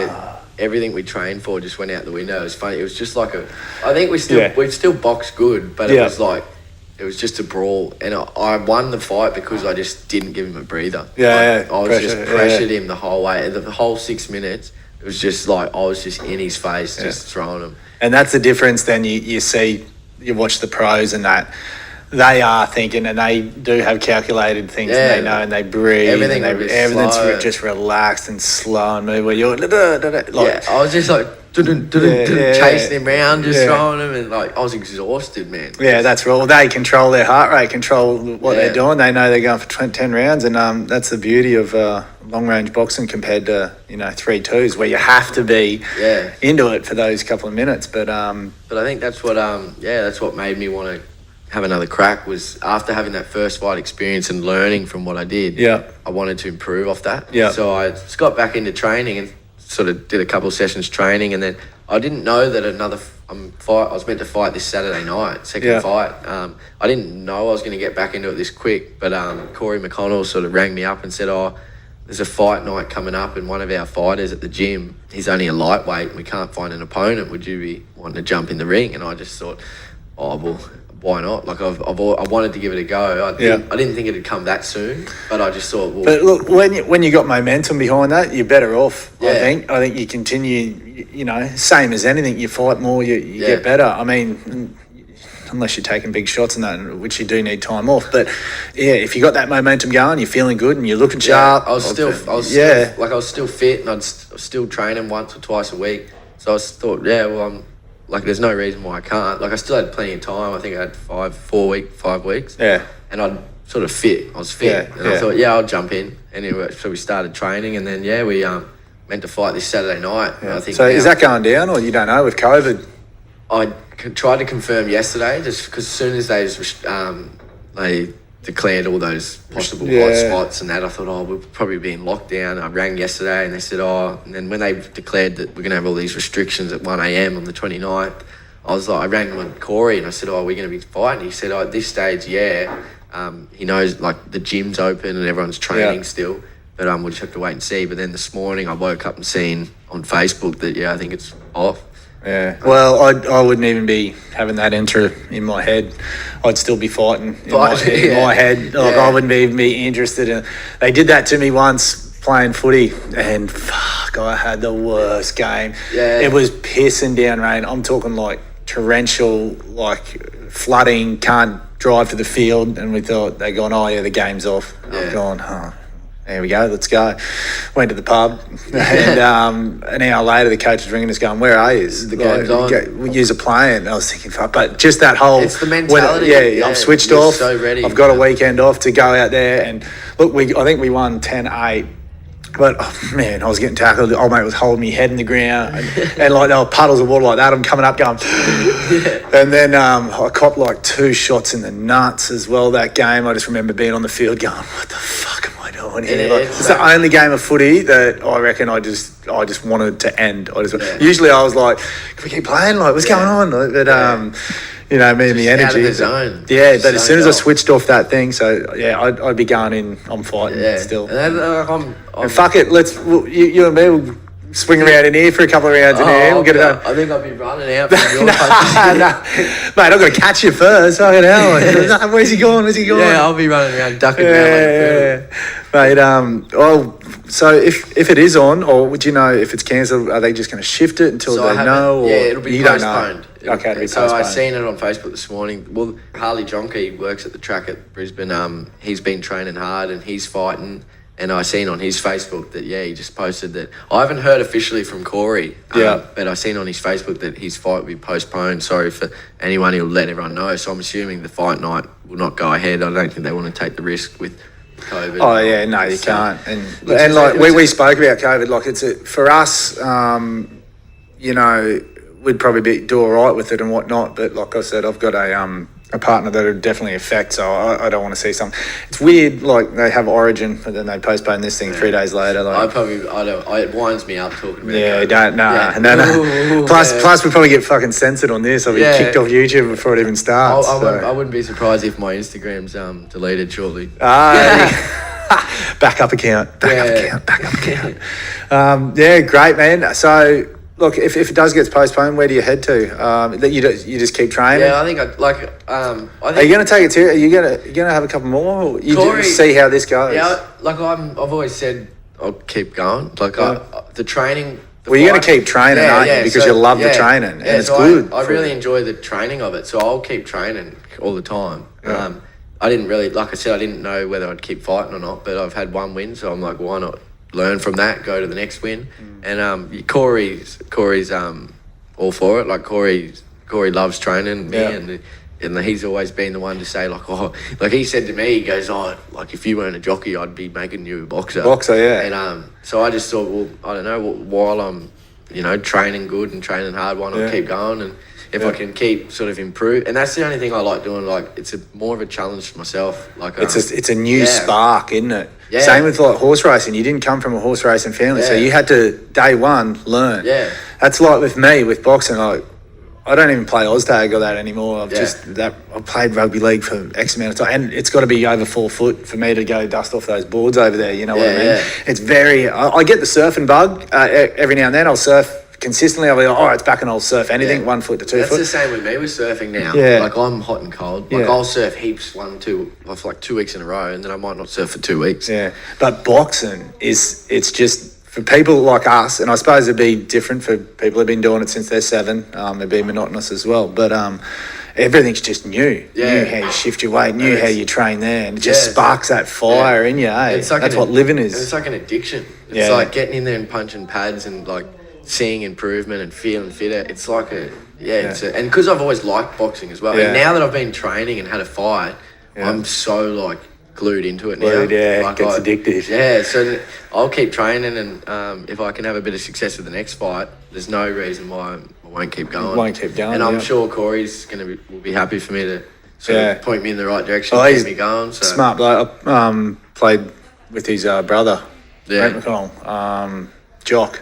everything we trained for just went out the window. It was funny. It was just like I think we'd still boxed good, but it was like, it was just a brawl, and I won the fight because I just didn't give him a breather. I was just pressured him the whole way. The whole 6 minutes, it was just like I was just in his face, just throwing him. And that's the difference. Then you see, you watch the pros and that they are thinking, and they do have calculated things, and they know, and they breathe. Everything's just relaxed and slow and move. Where you're I was just like chasing him around, just throwing him, and like I was exhausted, man. Yeah, that's right. Well, they control their heart rate, control what they're doing. They know they're going for 10 rounds, and that's the beauty of long range boxing compared to 3-2s, where you have to be into it for those couple of minutes. But I think that's what that's what made me want to have another crack, was after having that first fight experience and learning from what I did. I wanted to improve off that. So I just got back into training and sort of did a couple of sessions training, and then I didn't know that another fight, I was meant to fight this Saturday night, second fight. I didn't know I was going to get back into it this quick, but Corey McConnell sort of rang me up and said, there's a fight night coming up, and one of our fighters at the gym, he's only a lightweight and we can't find an opponent. Would you be wanting to jump in the ring? And I just thought, well, why not? Like I wanted to give it a go. I didn't think it'd come that soon, but I just thought. Well, but look, when you got momentum behind that, you're better off. I think you continue. Same as anything, you fight more, you get better. I mean, unless you're taking big shots and that, which you do need time off. But if you got that momentum going, you're feeling good and you're looking sharp. I was still fit, and I was still training once or twice a week. So I thought, there's no reason why I can't. Like, I still had plenty of time. I think I had 5 weeks. Yeah. And I'd sort of fit. I was fit. I thought, I'll jump in. Anyway, so we started training, and then, we meant to fight this Saturday night. Yeah. I think so is that going down, or you don't know, with COVID? I tried to confirm yesterday, just because as soon as they declared all those possible hot spots and that, I thought, we'll probably be in lockdown. I rang yesterday and they said, and then when they declared that we're going to have all these restrictions at 1 a.m. on the 29th, I rang with Corey and I said, we're going to be fighting. He said, at this stage, he knows, like, the gym's open and everyone's training still, but we'll just have to wait and see. But then this morning I woke up and seen on Facebook that, I think it's off. Yeah. Well, I wouldn't even be having that enter in my head. I'd still be fighting in my head. Like, I wouldn't even be interested in. They did that to me once playing footy, and fuck, I had the worst game. Yeah. It was pissing down rain. I'm talking like torrential, like flooding. Can't drive to the field, and we thought they're going, the game's off. I'm going, there we go, let's go. Went to the pub, and an hour later the coach was ringing us going, where are you? The game's on. We use a plane. And I was thinking, fuck, but just that whole... It's the mentality. I've switched off. So ready. I've got a weekend off to go out there, and look, I think we won 10-8. But, man, I was getting tackled. The old mate was holding me head in the ground. And like, there were puddles of water like that. I'm coming up going... And then I copped like 2 shots in the nuts as well that game. I just remember being on the field going, what the fuck am I doing here? It's the only game of footy that I reckon I just wanted to end. Usually I was like, can we keep playing? Like, what's going on? But... me and the energy. Out of the zone. Yeah, but as soon as I switched off that thing, I'd be going in. I'm fighting still. And then, and fuck it, you and me will swing around in here for a couple of rounds in here. We'll get it done. I think I'll be running out from your no, mate, I've got to catch you first. Fucking hell. Where's he going? Yeah, I'll be running around, ducking around like mate, so if it is on, or would you know if it's cancelled, are they just going to shift it until they know? Or it'll be postponed. Okay, it'll be so postponed. I seen it on Facebook this morning. Well, Harley Jonkey works at the track at Brisbane. He's been training hard and he's fighting. And I seen on his Facebook that, he just posted that. I haven't heard officially from Corey, but I seen on his Facebook that his fight will be postponed. Sorry for anyone who'll let everyone know. So I'm assuming the fight night will not go ahead. I don't think they want to take the risk with COVID. Oh, yeah, no, you can't. And like we spoke about COVID, like for us, we'd probably do all right with it and whatnot. But like I said, I've got a partner that would definitely affect, so I don't want to see something. It's weird, like they have Origin, but then they postpone this thing 3 days later. Like, it winds me up talking about it. Yeah, no. Plus we probably get fucking censored on this. I'll be kicked off YouTube before it even starts. I wouldn't be surprised if my Instagram's deleted shortly. Backup account. Backup account. Great, man. So, look, if it does get postponed, where do you head to? You just keep training? Yeah, I think are you going to take it to? Are you going to have a couple more? Or you just see how this goes? Yeah, like I've always said, I'll keep going. Like the training. Well, you're going to keep training, aren't you? Because you love the training, and it's good. I really enjoy the training of it, so I'll keep training all the time. Yeah. I didn't really, like I said, I didn't know whether I'd keep fighting or not, but I've had one win, so I'm like, why not learn from that, go to the next win. And Corey's all for it. Like Corey loves training me, and he's always been the one to say like, like he said to me, he goes, like if you weren't a jockey, I'd be making you a boxer. And so I just thought, well, I don't know, while I'm, training good and training hard, why not keep going? And if I can keep sort of improve, and that's the only thing I like doing. Like it's more of a challenge for myself. Like it's a new spark, isn't it? Yeah. Same with like horse racing. You didn't come from a horse racing family, so you had to day one learn. Yeah, that's like with me with boxing. Like I don't even play Oztag or that anymore. I've played rugby league for X amount of time, and it's got to be over 4 foot for me to go dust off those boards over there. You know what I mean? Yeah. It's very. I get the surfing bug every now and then. I'll surf consistently. I'll be like, it's back and I'll surf anything 1 foot to 2 foot. That's the same with me with surfing now. Yeah. Like I'm hot and cold. Like I'll surf heaps for like 2 weeks in a row, and then I might not surf for 2 weeks. Yeah. But boxing it's just for people like us, and I suppose it'd be different for people who've been doing it since they're 7. It'd be monotonous as well. But everything's just new. Yeah. New how you shift your weight, new how you train there, and it just sparks that fire in you. Eh? It's like that's what living is. It's like an addiction. It's like getting in there and punching pads and like seeing improvement and feeling fitter. It's like and because I've always liked boxing as well. And now that I've been training and had a fight, I'm so like glued into it now. Like, it gets addictive. Yeah, so I'll keep training, and if I can have a bit of success with the next fight, there's no reason why I won't keep going. And I'm sure Corey's will be happy for me to sort of point me in the right direction, keep me going. So. Smart bloke. I played with his brother, Brent McConnell, Jock.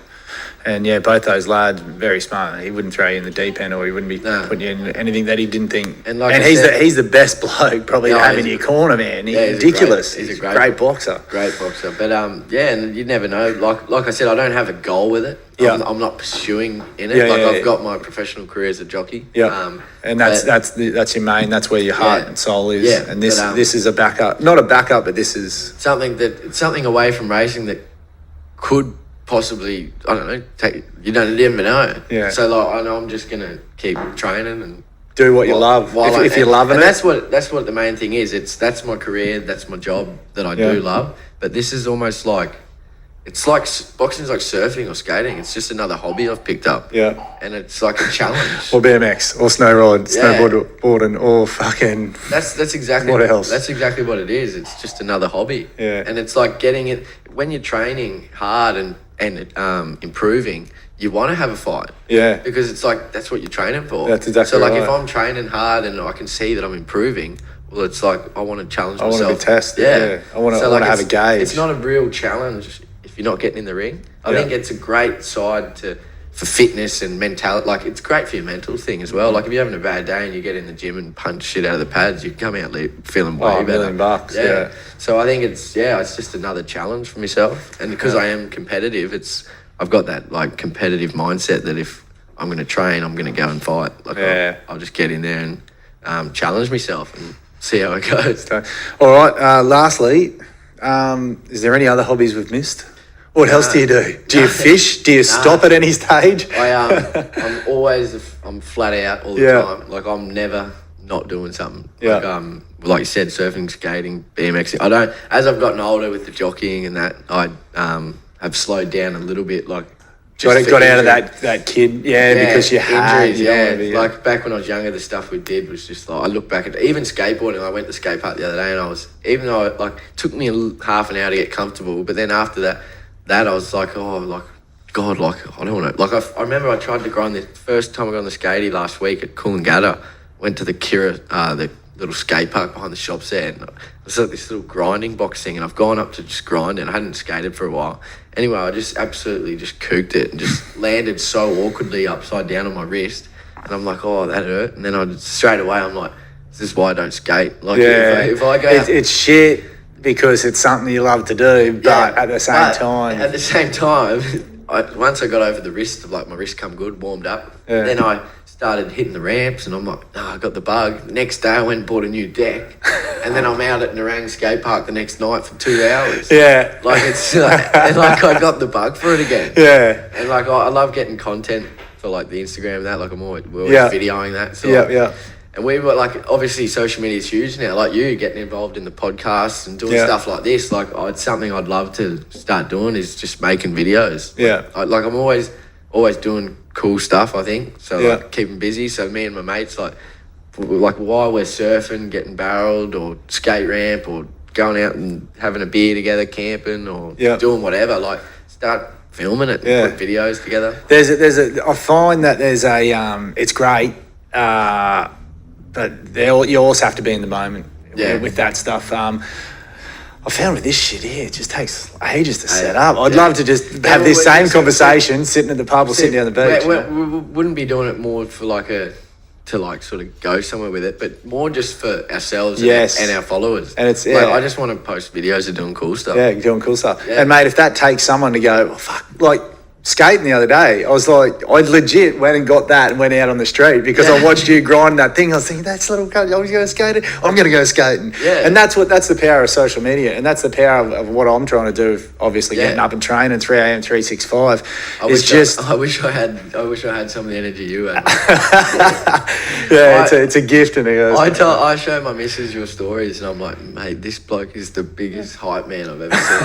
And both those lads, very smart. He wouldn't throw you in the deep end, or he wouldn't be putting you in anything that he didn't think. And he's the best bloke probably to have in your corner, man. He's ridiculous. He's a great boxer. Great boxer. But and you never know. Like I said, I don't have a goal with it. I'm not pursuing in it. I've got my professional career as a jockey. Yeah. And that's your main. That's where your heart and soul is. Yeah. And this is a backup, not a backup, but this is something away from racing that could possibly, I don't know, you never know. Yeah. So like I know I'm just gonna keep training and do what you love. If you're loving it. And that's what the main thing is. That's my career, that's my job that I do love. But this is almost like boxing's like surfing or skating. It's just another hobby I've picked up. Yeah. And it's like a challenge. Or BMX or snowboarding or fucking That's exactly what else. That's exactly what it is. It's just another hobby. Yeah. And it's like getting it when you're training hard and improving, you want to have a fight. Yeah. Because it's like that's what you're training for. That's exactly right. So like if I'm training hard and I can see that I'm improving, well it's like I want to challenge myself. I want to be tested. Yeah. I want to have a gauge. It's not a real challenge if you're not getting in the ring. I think it's a great side for fitness and mentality. Like it's great for your mental thing as well. Like if you're having a bad day and you get in the gym and punch shit out of the pads, you come out feeling way better. $1 million. Yeah. So I think it's just another challenge for myself. And because I am competitive, I've got that like competitive mindset that if I'm going to train, I'm going to go and fight. Like I'll just get in there and challenge myself and see how it goes. All right. Lastly, is there any other hobbies we've missed? What else do you do? Do you fish? Do you stop at any stage? I'm flat out all the time. Like I'm never not doing something. Yeah. Like you said, surfing, skating, BMXing. As I've gotten older with the jockeying and that, I have slowed down a little bit. Like got out of that kid, because you had injuries. Like back when I was younger, the stuff we did was just like I look back at even skateboarding. I went to skate park the other day, and even though it took me half an hour to get comfortable, but then after that I was like, God, I don't want to. I remember I tried to grind the first time I got on the skatey last week at Coolangatta. Went to the Kira, the little skate park behind the shops there, and it was like this little grinding box thing, and I've gone up to just grind, and I hadn't skated for a while. Anyway, I just absolutely just cooked it and just landed so awkwardly upside down on my wrist, and I'm like, oh, that hurt. And then straight away I'm like, this is why I don't skate. Like if I go, it's shit. Because it's something you love to do, but at the same time, once I got over the wrist, my wrist come good, warmed up. Yeah. Then I started hitting the ramps, and I'm like, I got the bug. Next day, I went and bought a new deck, and then I'm out at Narang skate park the next night for 2 hours. Yeah, it's and I got the bug for it again. Yeah, and I love getting content for the Instagram and that. We're always videoing that. So And we were like, obviously social media is huge now, like you getting involved in the podcasts and doing stuff like this. Like it's something I'd love to start doing is just making videos. Yeah. Like I'm always doing cool stuff, I think. So like keeping busy. So me and my mates, like while we're surfing, getting barreled or skate ramp or going out and having a beer together, camping or doing whatever, like start filming it and put videos together. I find that there's it's great, but you also have to be in the moment with that stuff. I found with this shit here, it just takes ages to set up. I'd love to just have this same conversation sitting at the pub or sitting down the beach. We wouldn't be doing it more for to sort of go somewhere with it, but more just for ourselves and our followers. And it's I just want to post videos of doing cool stuff. Yeah, doing cool stuff. Yeah. And mate, if that takes someone to go, oh, fuck, like skating the other day, I was like, I legit went and got that and went out on the street because I watched you grind that thing. I was thinking, that's little cunt, I was going to skate it. I'm going to go skating. Yeah. And that's the power of social media, and that's the power of what I'm trying to do. Obviously, getting up and training 3 a.m. 365. I wish I had some of the energy you had. It's a gift, and I show my missus your stories, and I'm like, mate, this bloke is the biggest hype man I've ever seen.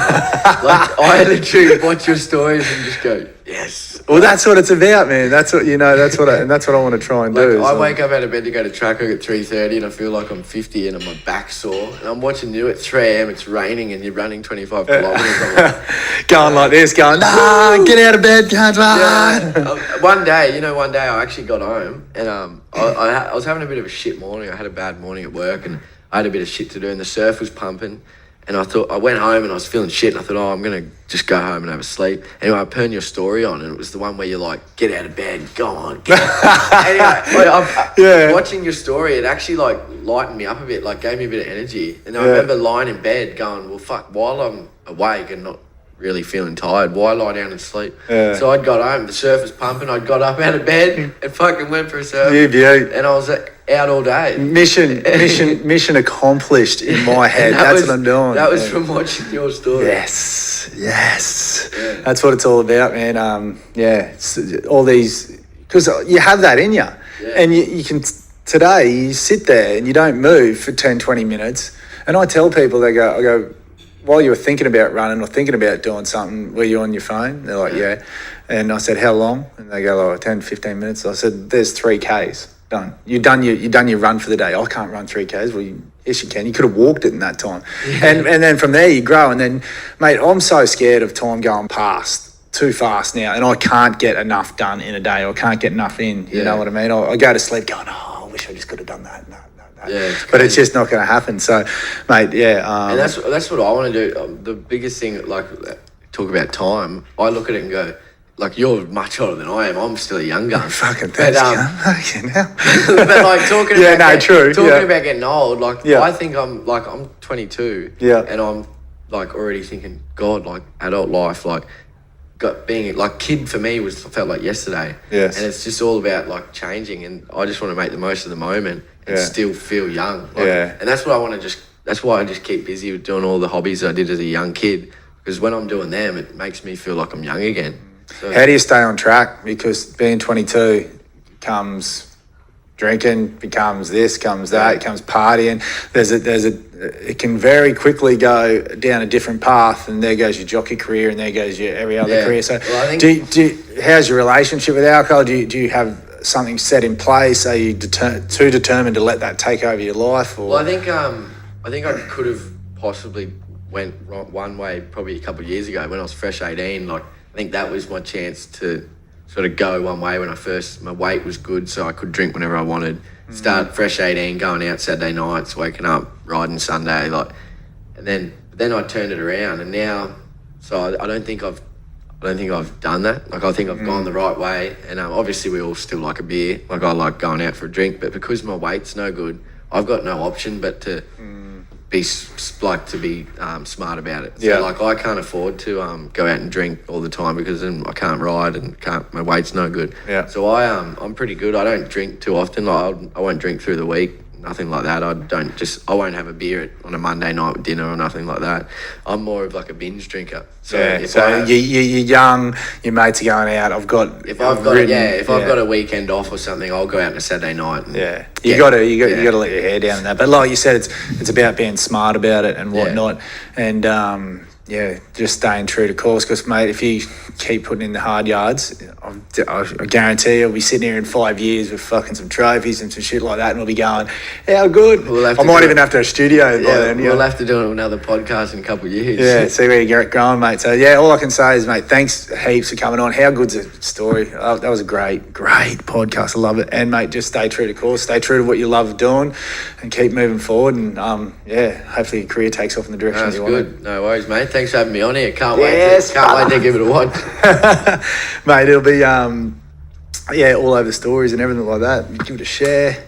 Like I literally watch your stories and just go, yes. Well, that's what it's about, man. That's what That's what I want to try and do. I wake up out of bed to go to track at 3:30, and I feel like I'm 50 and my back's sore. And I'm watching you at 3 a.m. It's raining, and you're running 25 kilometers. I'm like, going like this, going, get out of bed, can't One day I actually got home, and I was having a bit of a shit morning. I had a bad morning at work, and I had a bit of shit to do, and the surf was pumping. And I went home and I was feeling shit, and I thought, I'm going to just go home and have a sleep. Anyway, I turned your story on, and it was the one where you're like, get out of bed, go on, get out. Anyway, watching your story, it actually like lightened me up a bit, like gave me a bit of energy. And I remember lying in bed going, well, fuck, while I'm awake and not really feeling tired, why lie down and sleep? So I'd got home, the surf was pumping, I'd got up out of bed and fucking went for a surf. And I was out all day. Mission accomplished in my head. That's what I'm doing. That was from watching your story. Yes. That's what it's all about, man. It's all these, because you have that in you, and you can. Today you sit there and you don't move for 10, 20 minutes, and I tell people, I go, while you were thinking about running or thinking about doing something, were you on your phone? They're like, yeah. And I said, how long? And they go, 10, 15 minutes. I said, there's 3Ks. Done. You've done your run for the day. I can't run 3Ks. Well, yes, you can. You could have walked it in that time. And then from there you grow. And then, mate, I'm so scared of time going past too fast now, and I can't get enough done in a day, or can't get enough in. You know what I mean? I go to sleep going, I wish I just could have done that. No. But it's just not going to happen. So, mate, and that's what I want to do. The biggest thing, like, talk about time, I look at it and go, like, you're much older than I am. I'm still a young gun. Fucking thanks, but like talking about getting old, like I think I'm 22, and I'm like already thinking, God, like adult life, like being like kid for me felt like yesterday. Yes. And it's just all about like changing, and I just want to make the most of the moment and still feel young. And that's what I want to that's why I just keep busy with doing all the hobbies I did as a young kid, because when I'm doing them, it makes me feel like I'm young again. So, how do you stay on track? Because being 22 comes drinking, becomes this, comes that, comes partying. It can very quickly go down a different path, and there goes your jockey career, and there goes your every other career. So, how's your relationship with alcohol? Do you have something set in place? Are you too determined to let that take over your life? Or? Well, I think I could have possibly went one way probably a couple of years ago when I was fresh 18. Like, I think that was my chance to sort of go one way when my weight was good, so I could drink whenever I wanted. Start fresh 18, going out Saturday nights, waking up, riding Sunday, like, and then I turned it around, and now, so I don't think I've done that. Like, I think I've gone the right way, and obviously we all still like a beer. Like, I like going out for a drink, but because my weight's no good, I've got no option but to be smart about it. So like, I can't afford to go out and drink all the time, because then I can't ride and my weight's no good. So I'm pretty good. I don't drink too often. Like, I won't drink through the week nothing like that. I won't have a beer on a Monday night with dinner or nothing like that. I'm more of like a binge drinker. So you're young, your mates are going out. I've got a weekend off or something, I'll go out on a Saturday night. You got to let your hair down in that. But like you said, it's about being smart about it and whatnot, and just staying true to course. Because mate, if you keep putting in the hard yards, I guarantee you'll be sitting here in 5 years with fucking some trophies and some shit like that, and we'll be going, how good. I might even have to have a studio by then. We'll have to do another podcast in a couple of years. Yeah, see where you're going, mate. So all I can say is, mate, thanks heaps for coming on. How good's the story? That was a great podcast. I love it. And mate, just stay true to course, stay true to what you love doing, and keep moving forward. And hopefully your career takes off in the direction you want. That's good. No worries, mate. Thanks for having me on here. Can't wait to give it a watch. Mate, it'll be all over the stories and everything like that. Give it a share.